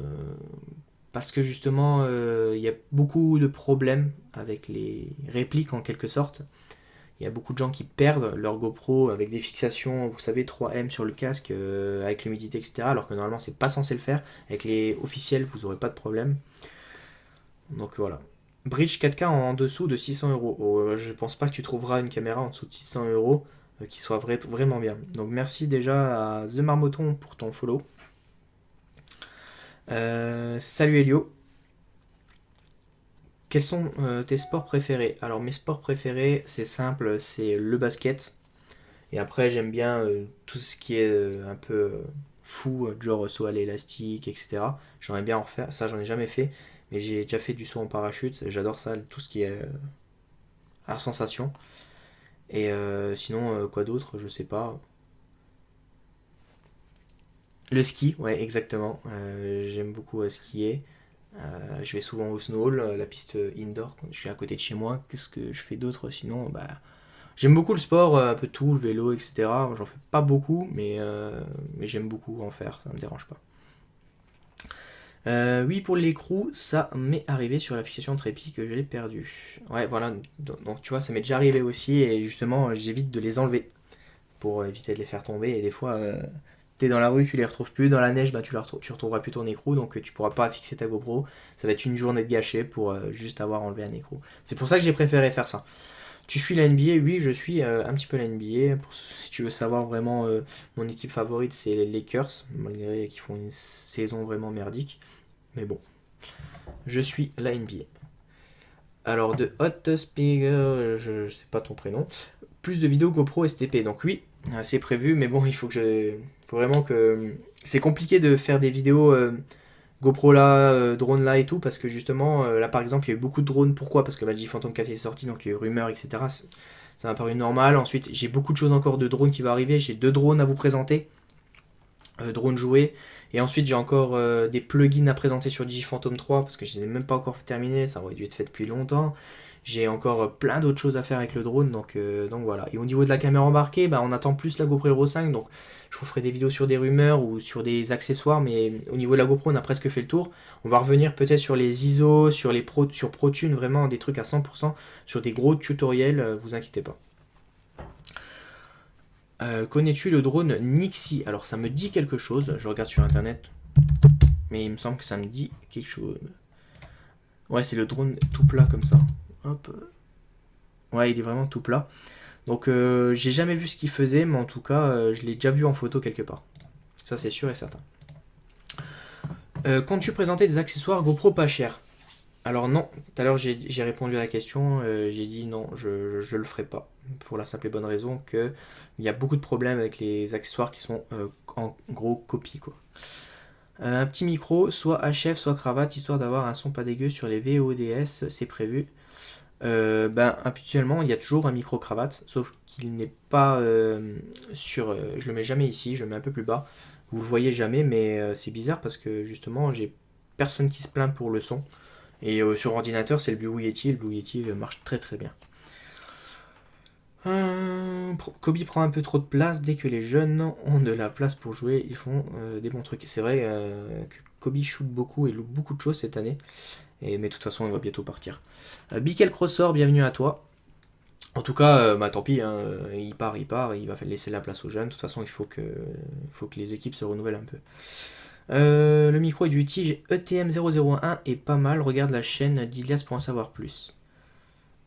Parce que justement, il y a beaucoup de problèmes avec les répliques en quelque sorte. Il y a beaucoup de gens qui perdent leur GoPro avec des fixations, vous savez, 3M sur le casque, avec l'humidité, etc. Alors que normalement, c'est pas censé le faire. Avec les officiels, vous aurez pas de problème. Donc voilà. Bridge 4K en dessous de 600 euros. Oh, je pense pas que tu trouveras une caméra en dessous de 600 euros qui soit vraiment bien. Donc merci déjà à The Marmoton pour ton follow. Salut Elio. Quels sont tes sports préférés? Alors mes sports préférés, c'est simple, c'est le basket. Et après j'aime bien tout ce qui est un peu fou, genre saut à l'élastique, etc. J'aimerais bien en refaire, ça j'en ai jamais fait. Mais j'ai déjà fait du saut en parachute, j'adore ça, tout ce qui est à sensation. Et sinon, quoi d'autre, je sais pas. Le ski, ouais, exactement. J'aime beaucoup skier. Je vais souvent au Snow Hall, la piste indoor, quand je suis à côté de chez moi. Qu'est-ce que je fais d'autre sinon? Bah, j'aime beaucoup le sport, un peu tout, le vélo, etc. J'en fais pas beaucoup, mais j'aime beaucoup en faire, ça me dérange pas. Oui, pour l'écrou, ça m'est arrivé sur la fixation trépied que je l'ai perdu. Ouais, voilà, donc tu vois, ça m'est déjà arrivé aussi, et justement, j'évite de les enlever pour éviter de les faire tomber. Et des fois, t'es dans la rue, tu les retrouves plus. Dans la neige, bah, tu retrouveras plus ton écrou, donc tu pourras pas fixer ta GoPro. Ça va être une journée de gâchée pour juste avoir enlevé un écrou. C'est pour ça que j'ai préféré faire ça. Tu suis la NBA? Oui, je suis un petit peu la NBA. Si tu veux savoir vraiment, mon équipe favorite, c'est les Lakers, malgré qu'ils font une saison vraiment merdique. Mais bon, je suis la NBA. Alors, de Hot Speaker, je sais pas ton prénom. Plus de vidéos GoPro STP. Donc oui, c'est prévu, mais bon, il faut Faut vraiment que... C'est compliqué de faire des vidéos GoPro là, drone là et tout, parce que justement, là par exemple, il y a eu beaucoup de drones. Pourquoi? Parce que la J Phantom 4 est sortie, donc il y a eu rumeurs, etc. Ça m'a paru normal. Ensuite, j'ai beaucoup de choses encore de drones qui vont arriver. J'ai 2 drones à vous présenter. Drones joués. Et ensuite, j'ai encore des plugins à présenter sur J Phantom 3, parce que je les ai même pas encore terminés. Ça aurait dû être fait depuis longtemps. J'ai encore plein d'autres choses à faire avec le drone, donc voilà. Et au niveau de la caméra embarquée, bah, on attend plus la GoPro Hero 5, donc je vous ferai des vidéos sur des rumeurs ou sur des accessoires, mais au niveau de la GoPro, on a presque fait le tour. On va revenir peut-être sur les ISO, sur ProTune, vraiment des trucs à 100%, sur des gros tutoriels, vous inquiétez pas. Connais-tu le drone Nixie? Alors ça me dit quelque chose, je regarde sur internet, mais il me semble que ça me dit quelque chose. Ouais, c'est le drone tout plat comme ça. Hop. Ouais, il est vraiment tout plat. Donc j'ai jamais vu ce qu'il faisait, mais en tout cas, je l'ai déjà vu en photo quelque part. Ça, c'est sûr et certain. Comptes-tu présenter des accessoires GoPro pas chers? Alors non, tout à l'heure j'ai répondu à la question, j'ai dit non, je le ferai pas. Pour la simple et bonne raison que il y a beaucoup de problèmes avec les accessoires qui sont en gros copie quoi. Un petit micro, soit HF, soit cravate, histoire d'avoir un son pas dégueu sur les VODS, c'est prévu. Ben, habituellement, il y a toujours un micro-cravate, sauf qu'il n'est pas je le mets jamais ici, je le mets un peu plus bas. Vous le voyez jamais, mais c'est bizarre parce que justement, j'ai personne qui se plaint pour le son. Et sur ordinateur, c'est le Blue Yeti. Le Blue Yeti marche très très bien. Kobe prend un peu trop de place. Dès que les jeunes ont de la place pour jouer, ils font des bons trucs. C'est vrai que Kobe shoot beaucoup et loupe beaucoup de choses cette année. Mais de toute façon, il va bientôt partir. Bikel Crossor, bienvenue à toi. En tout cas, bah, tant pis, hein, il part, il va laisser la place aux jeunes. De toute façon, il faut que les équipes se renouvellent un peu. Le micro du Tige ETM001 est pas mal. Regarde la chaîne d'Ilias pour en savoir plus.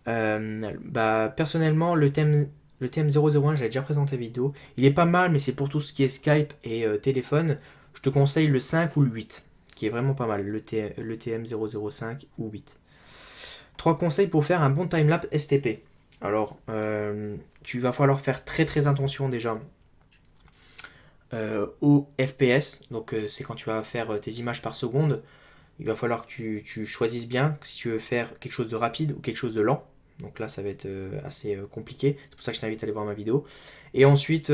Bah, personnellement, le TM001, j'ai déjà présenté vidéo. Il est pas mal, mais c'est pour tout ce qui est Skype et téléphone. Je te conseille le 5 ou le 8, qui est vraiment pas mal. Le TM005 ou 8. 3 conseils pour faire un bon timelapse STP. Alors, tu vas falloir faire très très attention déjà au FPS. Donc, c'est quand tu vas faire tes images par seconde. Il va falloir que tu choisisses bien si tu veux faire quelque chose de rapide ou quelque chose de lent. Donc là, ça va être assez compliqué. C'est pour ça que je t'invite à aller voir ma vidéo. Et ensuite,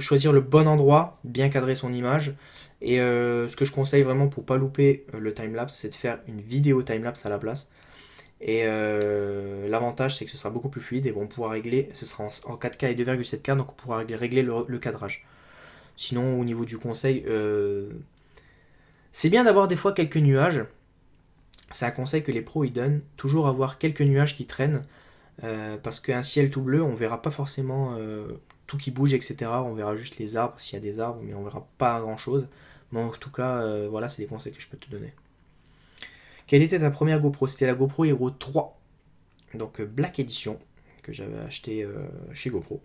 choisir le bon endroit, bien cadrer son image. Et ce que je conseille vraiment pour pas louper le timelapse, c'est de faire une vidéo timelapse à la place. Et l'avantage, c'est que ce sera beaucoup plus fluide et on pourra régler, ce sera en 4K et 2,7K, donc on pourra régler le cadrage. Sinon, au niveau du conseil, c'est bien d'avoir des fois quelques nuages. C'est un conseil que les pros ils donnent, toujours avoir quelques nuages qui traînent, parce qu'un ciel tout bleu, on verra pas forcément tout qui bouge, etc. On verra juste les arbres, s'il y a des arbres, mais on verra pas grand chose. Mais en tout cas, voilà, c'est les conseils que je peux te donner. Quelle était ta première GoPro? C'était la GoPro Hero 3, donc Black Edition, que j'avais acheté chez GoPro.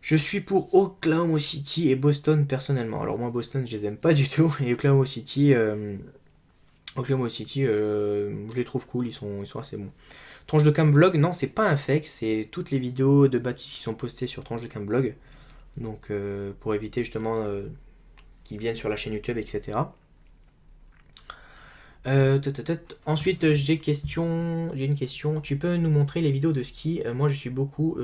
Je suis pour Oklahoma City et Boston personnellement. Alors moi Boston je les aime pas du tout et Oklahoma City, je les trouve cool, ils sont assez bons. Tranche de Cam Vlog, non c'est pas un fake, c'est toutes les vidéos de Baptiste qui sont postées sur Tranche de Cam Vlog. Donc pour éviter justement qu'ils viennent sur la chaîne YouTube, etc. Ensuite, j'ai une question. Tu peux nous montrer les vidéos de ski? Moi, je suis beaucoup.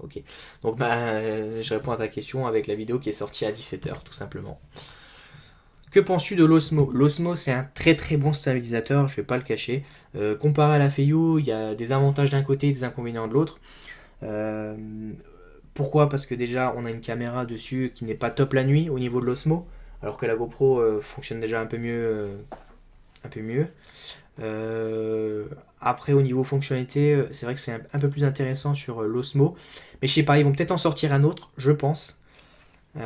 Ok. Donc, je réponds à ta question avec la vidéo qui est sortie à 17h, tout simplement. Que penses-tu de l'Osmo? L'Osmo, c'est un très très bon stabilisateur, je vais pas le cacher. Comparé à la Feiyu, il y a des avantages d'un côté et des inconvénients de l'autre. Pourquoi? Parce que déjà, on a une caméra dessus qui n'est pas top la nuit au niveau de l'Osmo, alors que la GoPro fonctionne déjà un peu mieux. Après, au niveau fonctionnalité, c'est vrai que c'est un peu plus intéressant sur l'Osmo. Mais je sais pas, ils vont peut-être en sortir un autre, je pense. Où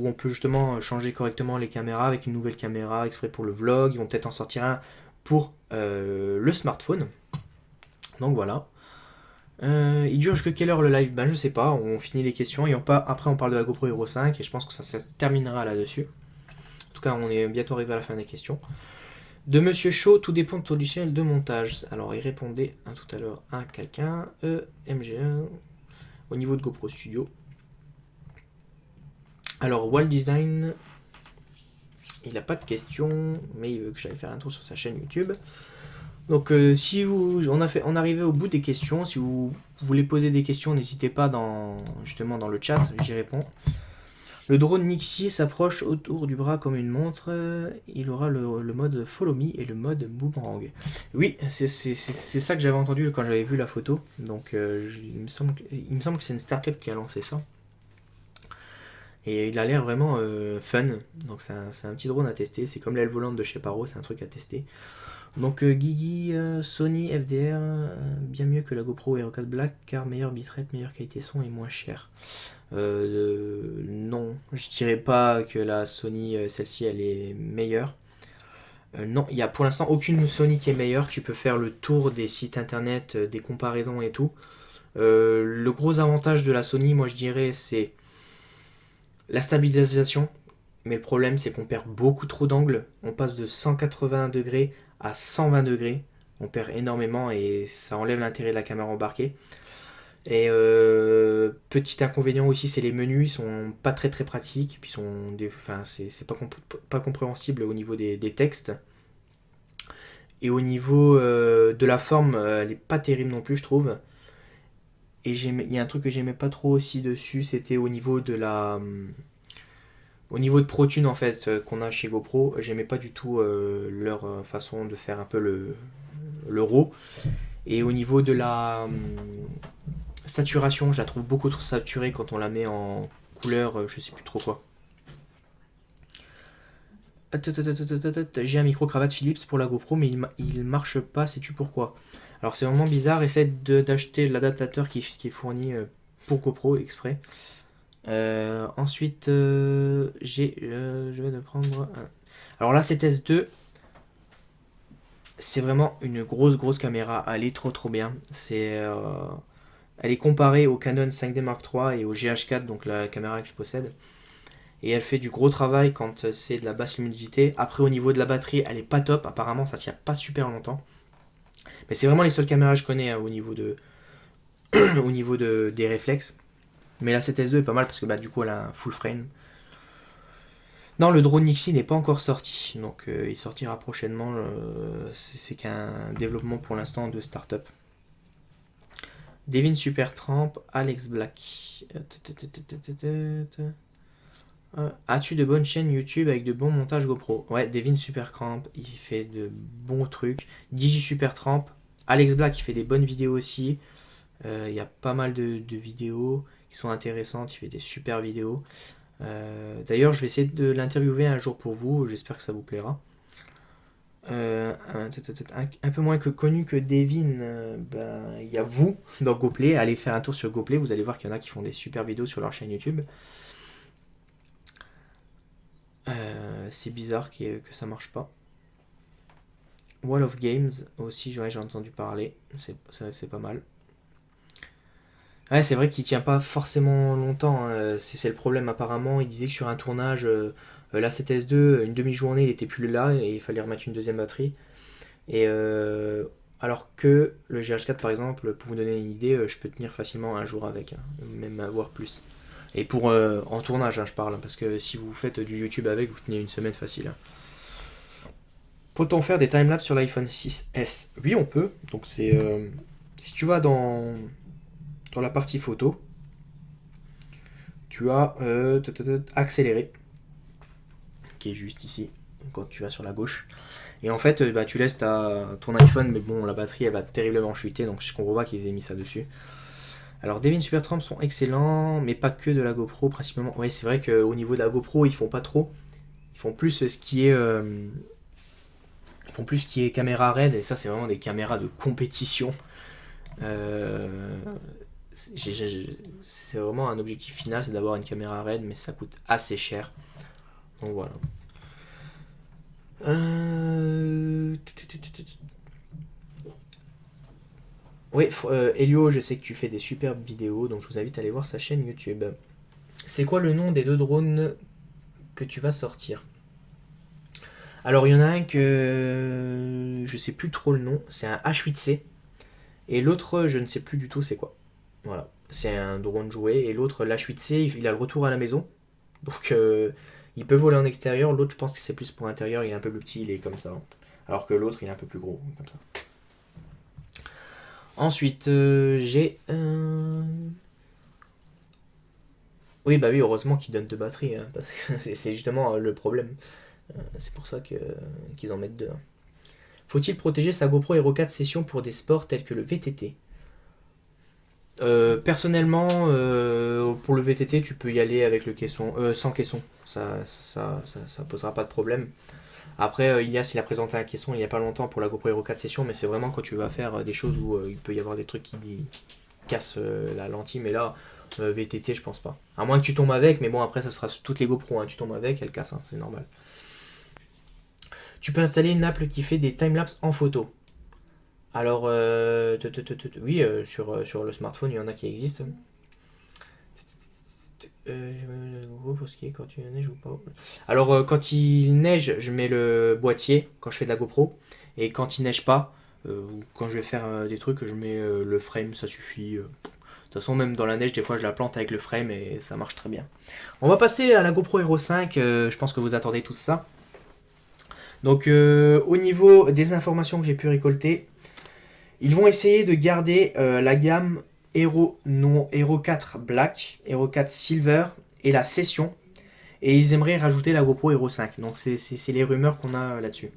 on peut justement changer correctement les caméras avec une nouvelle caméra exprès pour le vlog. Ils vont peut-être en sortir un pour le smartphone. Donc voilà. Il dure jusqu'à quelle heure le live? Ben je sais pas, on finit les questions et après on parle de la GoPro Hero 5 et je pense que ça se terminera là-dessus. En tout cas, on est bientôt arrivé à la fin des questions. De Monsieur Chaud, tout dépend de ton logiciel de montage. Alors, il répondait tout à l'heure à quelqu'un. MG1, au niveau de GoPro Studio. Alors, Walt Design, il n'a pas de questions, mais il veut que j'aille faire un tour sur sa chaîne YouTube. Donc, si on arrivait au bout des questions. Si vous voulez poser des questions, n'hésitez pas justement dans le chat, j'y réponds. Le drone Nixie s'approche autour du bras comme une montre. Il aura le mode Follow Me et le mode Boomerang. Oui, c'est ça que j'avais entendu quand j'avais vu la photo. Donc, il me semble que c'est une startup qui a lancé ça. Et il a l'air vraiment fun. Donc, c'est un petit drone à tester. C'est comme l'aile volante de chez Paro, c'est un truc à tester. Donc Guigui, Sony FDR, bien mieux que la GoPro Hero 4 Black, car meilleure bitrate, meilleure qualité son et moins cher. Non, je dirais pas que la Sony, celle-ci, elle est meilleure. Non, il n'y a pour l'instant aucune Sony qui est meilleure. Tu peux faire le tour des sites internet, des comparaisons et tout. Le gros avantage de la Sony, moi je dirais, c'est la stabilisation. Mais le problème, c'est qu'on perd beaucoup trop d'angles. On passe de 180 degrés à 120 degrés. On perd énormément et ça enlève l'intérêt de la caméra embarquée. Et petit inconvénient aussi, c'est les menus, ils sont pas très très pratiques, puis c'est pas compréhensible au niveau des textes. Et au niveau de la forme, elle est pas terrible non plus, je trouve. Et il y a un truc que j'aimais pas trop aussi dessus, c'était au niveau de ProTune en fait qu'on a chez GoPro. J'aimais pas du tout leur façon de faire un peu le RAW. Et au niveau de la saturation, je la trouve beaucoup trop saturée quand on la met en couleur, je sais plus trop quoi. J'ai un micro cravate Philips pour la GoPro, mais il marche pas, sais-tu pourquoi? Alors c'est vraiment bizarre, essaie d'acheter l'adaptateur qui est fourni pour GoPro exprès. Ensuite, je vais de prendre un. Alors là, cette S2, c'est vraiment une grosse caméra. Elle est trop bien. Elle est comparée au Canon 5D Mark III et au GH4, donc la caméra que je possède. Et elle fait du gros travail quand c'est de la basse luminosité. Après, au niveau de la batterie, elle est pas top. Apparemment, ça tient pas super longtemps. Mais c'est vraiment les seules caméras que je connais au niveau des réflexes. Mais la 7S2 est pas mal parce que du coup, elle a un full frame. Non, le drone Nixie n'est pas encore sorti. Donc, il sortira prochainement. C'est qu'un développement pour l'instant de start-up. Devin Supertramp, Alex Black. As-tu de bonnes chaînes YouTube avec de bons montages GoPro? Ouais, Devin Supertramp, il fait de bons trucs. Digi Supertramp, Alex Black, il fait des bonnes vidéos aussi. Il y a pas mal de vidéos qui sont intéressantes. Il fait des super vidéos. D'ailleurs, je vais essayer de l'interviewer un jour pour vous. J'espère que ça vous plaira. Un peu moins connu que Devin, il y a vous dans GoPlay. Allez faire un tour sur GoPlay. Vous allez voir qu'il y en a qui font des super vidéos sur leur chaîne YouTube. C'est bizarre que ça marche pas. Wall of Games aussi, j'ai entendu parler. C'est pas mal. Ouais, c'est vrai qu'il tient pas forcément longtemps, hein. C'est le problème apparemment. Il disait que sur un tournage, la 7S2, une demi-journée, il était plus là et il fallait remettre une deuxième batterie. Et alors que le GH4 par exemple, pour vous donner une idée, je peux tenir facilement un jour avec, hein, même voire plus. Et pour en tournage, hein, je parle, parce que si vous faites du YouTube avec, vous tenez une semaine facile, hein. Peut-on faire des timelapses sur l'iPhone 6S? Oui, on peut. Donc c'est si tu vas dans la partie photo, tu as accéléré, qui est juste ici, quand tu vas sur la gauche. Et en fait, tu laisses ton iPhone, mais bon, la batterie, elle va terriblement chuter, donc je comprends pas qu'ils aient mis ça dessus. Alors, Devin Supertramp sont excellents, mais pas que de la GoPro, principalement. Ouais, c'est vrai qu'au niveau de la GoPro, ils font pas trop. Ils font plus ce qui est... ils font plus ce qui est caméra raid, et ça, c'est vraiment des caméras de compétition. C'est vraiment un objectif final, c'est d'avoir une caméra raid, mais ça coûte assez cher. Donc voilà. Oui, Elio, je sais que tu fais des superbes vidéos, donc je vous invite à aller voir sa chaîne YouTube. C'est quoi le nom des deux drones que tu vas sortir? Alors il y en a un que je sais plus trop le nom, c'est un H8C, et l'autre je ne sais plus du tout c'est quoi. Voilà, c'est un drone jouet, et l'autre l'H8C, il a le retour à la maison. Donc il peut voler en extérieur. L'autre, je pense que c'est plus pour l'intérieur. Il est un peu plus petit, il est comme ça. Alors que l'autre, il est un peu plus gros, comme ça. Ensuite, j'ai un... Oui, bah oui, heureusement qu'ils donnent deux batteries, hein, parce que c'est justement le problème. C'est pour ça qu'ils en mettent deux, hein. Faut-il protéger sa GoPro Hero 4 Session pour des sports tels que le VTT? Personnellement, pour le VTT, tu peux y aller avec le caisson, sans caisson. Ça posera pas de problème. Après, Ilias, il a présenté un caisson il y a pas longtemps pour la GoPro Hero 4 Session, mais c'est vraiment quand tu vas faire des choses où il peut y avoir des trucs qui cassent la lentille. Mais là, VTT, je pense pas. À moins que tu tombes avec, mais bon, après, ça sera toutes les GoPro, hein. Tu tombes avec, elles cassent, hein, c'est normal. Tu peux installer une app qui fait des timelapses en photo. Alors, oui, sur le smartphone, il y en a qui existent. Pour ce qui est quand il neige ou pas. Alors, quand il neige, je mets le boîtier quand je fais de la GoPro. Et quand il neige pas, ou quand je vais faire des trucs, je mets le frame, ça suffit. De toute façon, même dans la neige, des fois, je la plante avec le frame et ça marche très bien. On va passer à la GoPro Hero 5. Je pense que vous attendez tous ça. Donc, au niveau des informations que j'ai pu récolter, ils vont essayer de garder la gamme Hero 4 Black, Hero 4 Silver et la Session. Et ils aimeraient rajouter la GoPro Hero 5. Donc c'est les rumeurs qu'on a là-dessus.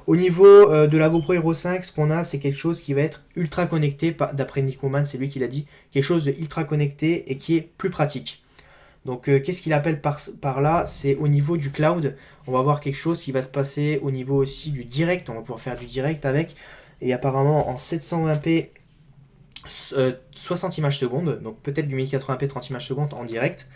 Au niveau de la GoPro Hero 5, ce qu'on a, c'est quelque chose qui va être ultra connecté. D'après Nicoman, c'est lui qui l'a dit. Quelque chose de ultra connecté et qui est plus pratique. Donc qu'est-ce qu'il appelle par là? C'est au niveau du cloud. On va voir quelque chose qui va se passer au niveau aussi du direct. On va pouvoir faire du direct avec. Et apparemment en 720p 60 images secondes, donc peut-être du 1080p 30 images secondes en direct.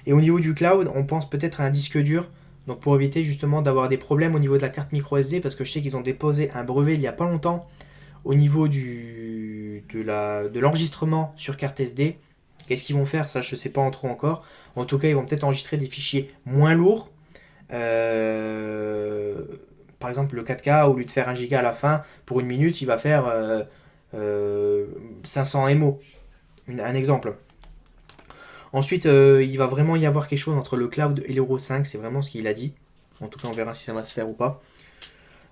Et au niveau du cloud, on pense peut-être à un disque dur, donc pour éviter justement d'avoir des problèmes au niveau de la carte micro SD, parce que je sais qu'ils ont déposé un brevet il n'y a pas longtemps au niveau de l'enregistrement sur carte SD. Qu'est-ce qu'ils vont faire? Ça, je ne sais pas en trop encore. En tout cas, ils vont peut-être enregistrer des fichiers moins lourds. Par exemple, le 4K, au lieu de faire 1 giga à la fin, pour une minute, il va faire 500 MO. Un exemple. Ensuite, il va vraiment y avoir quelque chose entre le cloud et l'Euro 5, c'est vraiment ce qu'il a dit. En tout cas, on verra si ça va se faire ou pas.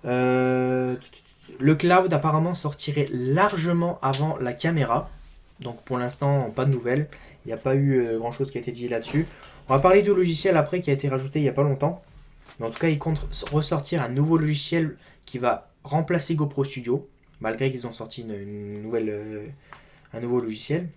Le cloud apparemment sortirait largement avant la caméra. Donc pour l'instant, pas de nouvelles. Il n'y a pas eu grand chose qui a été dit là-dessus. On va parler du logiciel après qui a été rajouté il n'y a pas longtemps. Mais en tout cas, ils comptent ressortir un nouveau logiciel qui va remplacer GoPro Studio. Malgré qu'ils ont sorti un nouveau logiciel.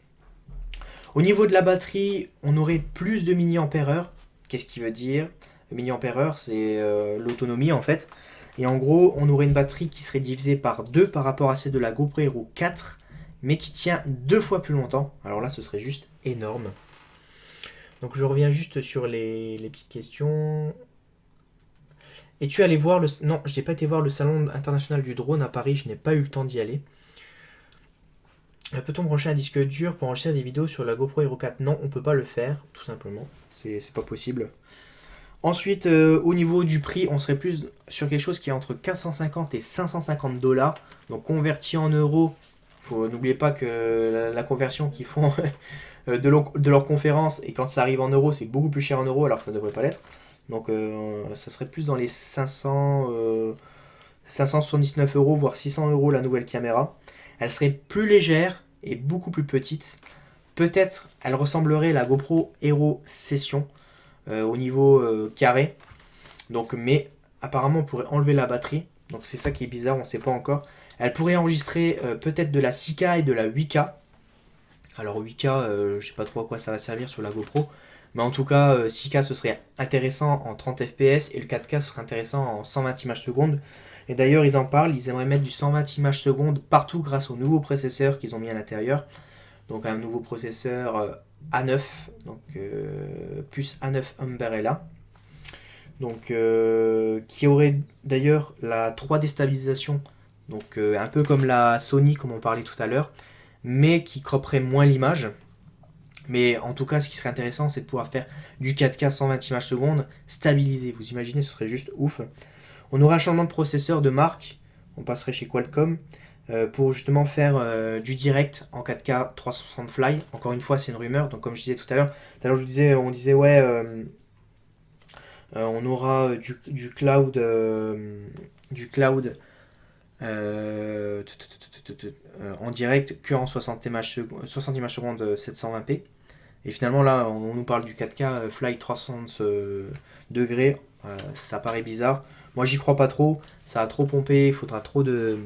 Au niveau de la batterie, on aurait plus de mAh. Qu'est-ce qui veut dire? Le mAh, c'est l'autonomie en fait. Et en gros, on aurait une batterie qui serait divisée par 2 par rapport à celle de la GoPro Hero 4, mais qui tient 2 fois plus longtemps. Alors là, ce serait juste énorme. Donc je reviens juste sur les petites questions. Es-tu allé voir le... Non, je n'ai pas été voir le salon international du drone à Paris, je n'ai pas eu le temps d'y aller. Peut-on brancher un disque dur pour enregistrer des vidéos sur la GoPro Hero 4? Non, on peut pas le faire, tout simplement. C'est pas possible. Ensuite, au niveau du prix, on serait plus sur quelque chose qui est entre 450 et 550 dollars. Donc converti en euros, n'oubliez pas que la conversion qu'ils font de leur conférence, et quand ça arrive en euros, c'est beaucoup plus cher en euros alors que ça devrait pas l'être. Donc ça serait plus dans les 579 euros, voire 600 euros la nouvelle caméra. Elle serait plus légère et beaucoup plus petite. Peut-être elle ressemblerait à la GoPro Hero Session au niveau carré. Donc, mais apparemment on pourrait enlever la batterie. Donc c'est ça qui est bizarre, on ne sait pas encore. Elle pourrait enregistrer peut-être de la 6K et de la 8K. Alors 8K, je ne sais pas trop à quoi ça va servir sur la GoPro. Mais en tout cas, 6K ce serait intéressant en 30 fps et le 4K serait intéressant en 120 images secondes. Et d'ailleurs, ils en parlent, ils aimeraient mettre du 120 images secondes partout grâce au nouveau processeur qu'ils ont mis à l'intérieur. Donc un nouveau processeur A9, donc plus A9 Umbrella. Donc qui aurait d'ailleurs la 3D stabilisation, donc un peu comme la Sony comme on parlait tout à l'heure, mais qui cropperait moins l'image. Mais en tout cas, ce qui serait intéressant, c'est de pouvoir faire du 4K 120 images secondes stabilisé. Vous imaginez, ce serait juste ouf. On aurait un changement de processeur de marque. On passerait chez Qualcomm pour justement faire du direct en 4K 360 Fly. Encore une fois, c'est une rumeur. Donc comme je disais tout à l'heure je vous disais, on disait ouais, On aura du cloud, en direct que en 60 images secondes 720p. Et finalement là on nous parle du 4K Flight 360 degrés. Ça paraît bizarre. Moi j'y crois pas trop. Ça a trop pompé. Il faudra trop de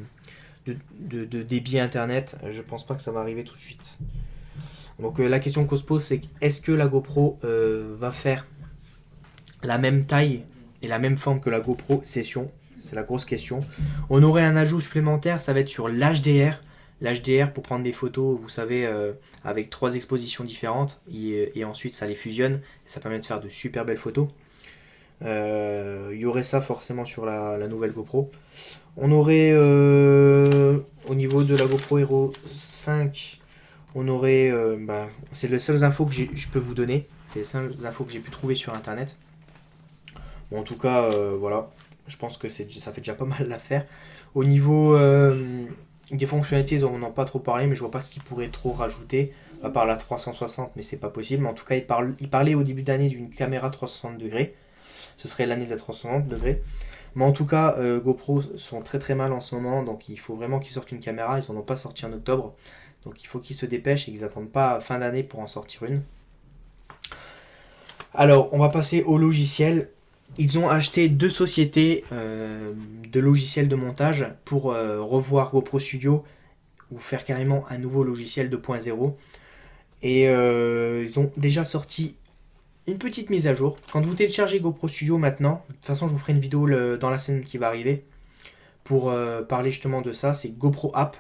débit internet. Je pense pas que ça va arriver tout de suite. Donc la question qu'on se pose c'est est-ce que la GoPro va faire la même taille et la même forme que la GoPro Session? C'est la grosse question. On aurait un ajout supplémentaire, ça va être sur l'HDR. L'HDR pour prendre des photos, vous savez, avec 3 expositions différentes. Et ensuite, ça les fusionne. Et ça permet de faire de super belles photos. Il y aurait ça forcément sur la nouvelle GoPro. On aurait, au niveau de la GoPro Hero 5, on aurait... c'est les seules infos que je peux vous donner. C'est les seules infos que j'ai pu trouver sur Internet. Bon, en tout cas, voilà. Je pense que ça fait déjà pas mal l'affaire. Au niveau des fonctionnalités, on n'en a pas trop parlé, mais je vois pas ce qu'ils pourraient trop rajouter, à part la 360, mais c'est pas possible. Mais en tout cas, il parlait au début d'année d'une caméra 360 degrés. Ce serait l'année de la 360 degrés. Mais en tout cas, GoPro sont très très mal en ce moment, donc il faut vraiment qu'ils sortent une caméra. Ils n'en ont pas sorti en octobre, donc il faut qu'ils se dépêchent et qu'ils n'attendent pas fin d'année pour en sortir une. Alors, on va passer au logiciel. Ils ont acheté 2 sociétés de logiciels de montage pour revoir GoPro Studio ou faire carrément un nouveau logiciel 2.0. Et ils ont déjà sorti une petite mise à jour. Quand vous téléchargez GoPro Studio maintenant, de toute façon je vous ferai une vidéo dans la scène qui va arriver pour parler justement de ça. C'est GoPro App,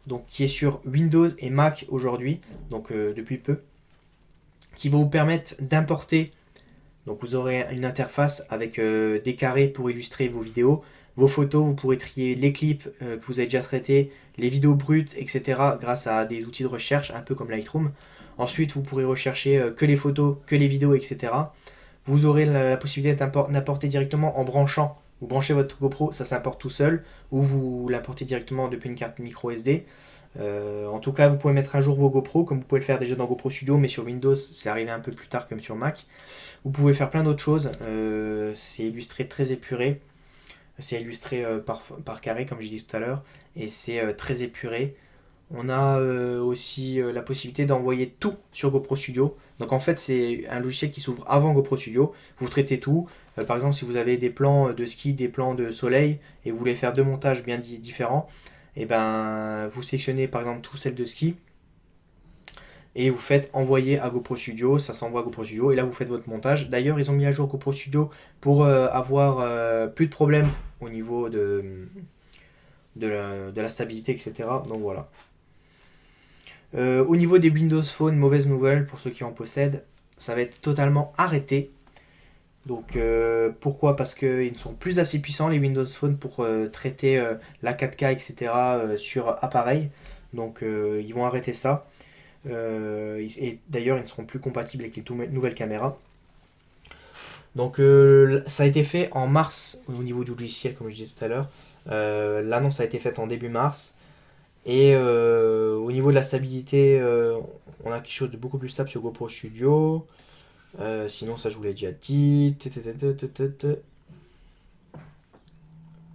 donc qui est sur Windows et Mac aujourd'hui, donc depuis peu, qui va vous permettre d'importer. Donc vous aurez une interface avec des carrés pour illustrer vos vidéos, vos photos, vous pourrez trier les clips que vous avez déjà traités, les vidéos brutes, etc. grâce à des outils de recherche, un peu comme Lightroom. Ensuite, vous pourrez rechercher que les photos, que les vidéos, etc. Vous aurez la possibilité d'importer directement en branchant. Vous branchez votre GoPro, ça s'importe tout seul, ou vous l'importez directement depuis une carte micro SD. En tout cas, vous pouvez mettre à jour vos GoPro, comme vous pouvez le faire déjà dans GoPro Studio, mais sur Windows, c'est arrivé un peu plus tard comme sur Mac. Vous pouvez faire plein d'autres choses. C'est illustré très épuré. C'est illustré par carré, comme j'ai dit tout à l'heure. Et c'est très épuré. On a aussi la possibilité d'envoyer tout sur GoPro Studio. Donc en fait, c'est un logiciel qui s'ouvre avant GoPro Studio. Vous traitez tout. Par exemple, si vous avez des plans de ski, des plans de soleil, et vous voulez faire 2 montages bien différents, et ben vous sélectionnez par exemple tout celle de ski et vous faites envoyer à GoPro Studio, ça s'envoie à GoPro Studio et là vous faites votre montage. D'ailleurs ils ont mis à jour GoPro Studio pour avoir plus de problèmes au niveau de la stabilité, etc. Donc voilà. Au niveau des Windows Phone, mauvaise nouvelle pour ceux qui en possèdent, ça va être totalement arrêté. Donc pourquoi? Parce qu'ils ne sont plus assez puissants les Windows Phone pour traiter la 4K, etc. Sur appareil. Donc ils vont arrêter ça. Et d'ailleurs, ils ne seront plus compatibles avec les nouvelles caméras. Donc, ça a été fait en mars au niveau du logiciel, comme je disais tout à l'heure. L'annonce a été faite en début mars. Et au niveau de la stabilité, on a quelque chose de beaucoup plus stable sur GoPro Studio. Sinon, ça, je vous l'ai déjà dit.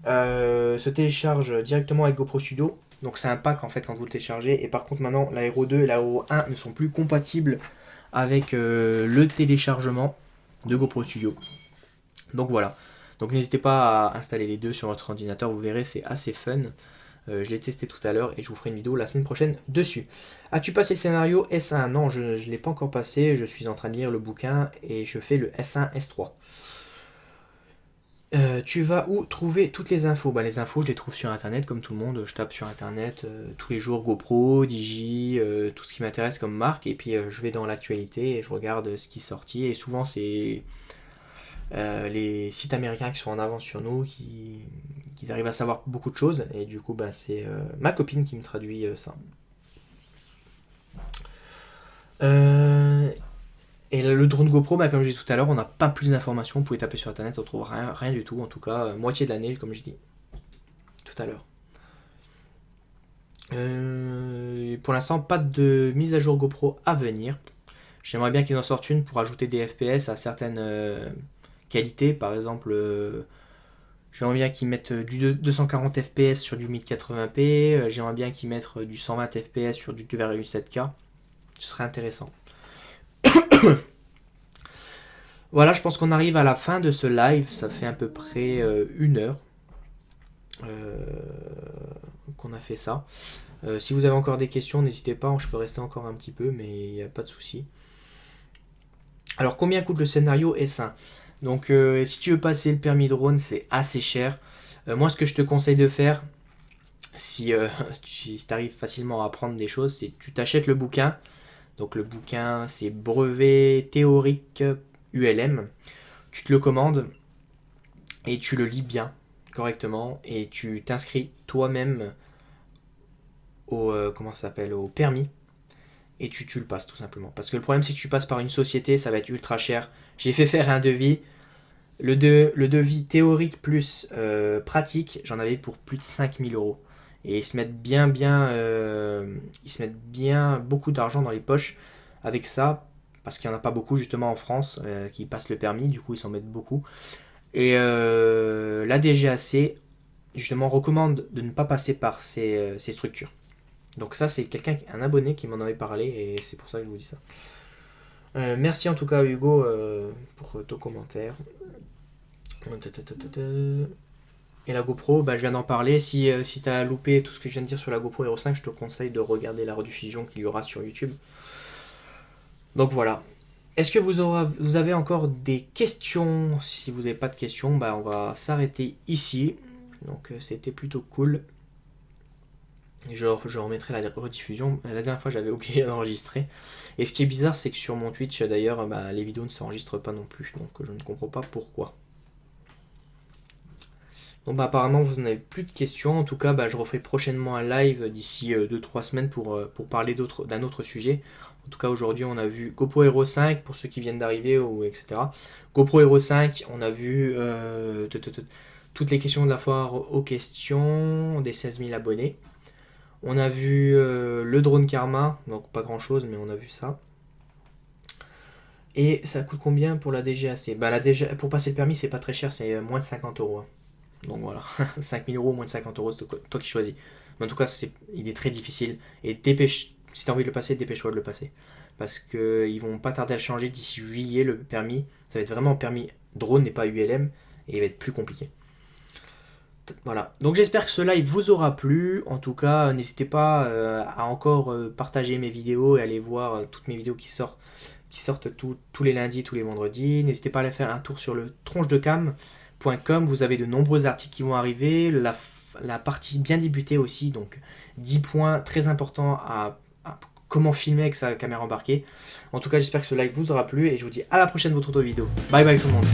Se télécharge directement avec GoPro Studio. Donc c'est un pack en fait quand vous le téléchargez. Et par contre maintenant la Hero 2 et la Hero 1 ne sont plus compatibles avec le téléchargement de GoPro Studio. Donc voilà. Donc n'hésitez pas à installer les deux sur votre ordinateur. Vous verrez, c'est assez fun. Je l'ai testé tout à l'heure et je vous ferai une vidéo la semaine prochaine dessus. As-tu passé le scénario S1? Non, je ne l'ai pas encore passé. Je suis en train de lire le bouquin et je fais le S1, S3. Tu vas où trouver toutes les infos? Bah, les infos, je les trouve sur internet comme tout le monde. Je tape sur internet tous les jours GoPro, Digi, tout ce qui m'intéresse comme marque. Et puis je vais dans l'actualité et je regarde ce qui est sorti. Et souvent, c'est les sites américains qui sont en avance sur nous, qui arrivent à savoir beaucoup de choses. Et du coup, bah, c'est ma copine qui me traduit ça. Et le drone GoPro, bah, comme je disais tout à l'heure, on n'a pas plus d'informations. Vous pouvez taper sur internet, on trouve rien du tout. En tout cas, moitié de l'année, comme je dis tout à l'heure. Pour l'instant, pas de mise à jour GoPro à venir. J'aimerais bien qu'ils en sortent une pour ajouter des FPS à certaines qualité. Par exemple, j'aimerais bien qu'ils mettent du 240 fps sur du 1080p. J'aimerais bien qu'ils mettent du 120 fps sur du 2,7K. Ce serait intéressant. Voilà, je pense qu'on arrive à la fin de ce live. Ça fait à peu près 1 heure qu'on a fait ça. Si vous avez encore des questions, n'hésitez pas. Je peux rester encore un petit peu, mais il n'y a pas de souci. Alors, combien coûte le scénario S1? Donc, si tu veux passer le permis drone, c'est assez cher. Moi, ce que je te conseille de faire, si tu arrives facilement à apprendre des choses, c'est que tu t'achètes le bouquin. Donc, le bouquin, c'est brevet théorique ULM. Tu te le commandes et tu le lis bien, correctement, et tu t'inscris toi-même au au permis, et tu le passes tout simplement. Parce que le problème, c'est que tu passes par une société, ça va être ultra cher. J'ai fait faire un devis. Le devis théorique plus pratique, j'en avais pour plus de 5000 euros. Et ils se mettent bien beaucoup d'argent dans les poches avec ça, parce qu'il n'y en a pas beaucoup justement en France qui passent le permis, du coup ils s'en mettent beaucoup. Et la DGAC justement recommande de ne pas passer par ces structures. Donc ça c'est un abonné qui m'en avait parlé et c'est pour ça que je vous dis ça. Merci en tout cas Hugo pour ton commentaire. Et la GoPro, je viens d'en parler. Si tu as loupé tout ce que je viens de dire sur la GoPro Hero 5, je te conseille de regarder la rediffusion qu'il y aura sur YouTube. Donc voilà. Est-ce que vous avez encore des questions? Si vous n'avez pas de questions, on va s'arrêter ici. Donc c'était plutôt cool. Je remettrai la rediffusion. La dernière fois, j'avais oublié d'enregistrer. Et ce qui est bizarre, c'est que sur mon Twitch, d'ailleurs, les vidéos ne s'enregistrent pas non plus. Donc je ne comprends pas pourquoi. Donc apparemment vous n'avez plus de questions. En tout cas je referai prochainement un live d'ici 2-3 semaines pour parler d'un autre sujet. En tout cas aujourd'hui on a vu GoPro Hero 5 pour ceux qui viennent d'arriver ou etc. GoPro Hero 5, on a vu toutes les questions de la foire aux questions des 16 000 abonnés. On a vu le drone Karma, donc pas grand chose mais on a vu ça. Et ça coûte combien pour la DGAC? Pour passer le permis c'est pas très cher, c'est moins de 50 euros. Donc voilà, 5000 euros, moins de 50 euros, c'est toi qui choisis. Mais en tout cas, il est très difficile. Et si tu as envie de le passer, dépêche-toi de le passer. Parce qu'ils vont pas tarder à le changer d'ici juillet, le permis. Ça va être vraiment un permis drone et pas ULM. Et il va être plus compliqué. Voilà. Donc j'espère que ce live vous aura plu. En tout cas, n'hésitez pas à encore partager mes vidéos et aller voir toutes mes vidéos qui sortent tous les lundis, tous les vendredis. N'hésitez pas à aller faire un tour sur le tronchedecam.com, vous avez de nombreux articles qui vont arriver, la partie bien débutée aussi, donc 10 points très importants à comment filmer avec sa caméra embarquée. En tout cas, j'espère que ce live vous aura plu et je vous dis à la prochaine pour d'autres vidéos. Bye bye tout le monde.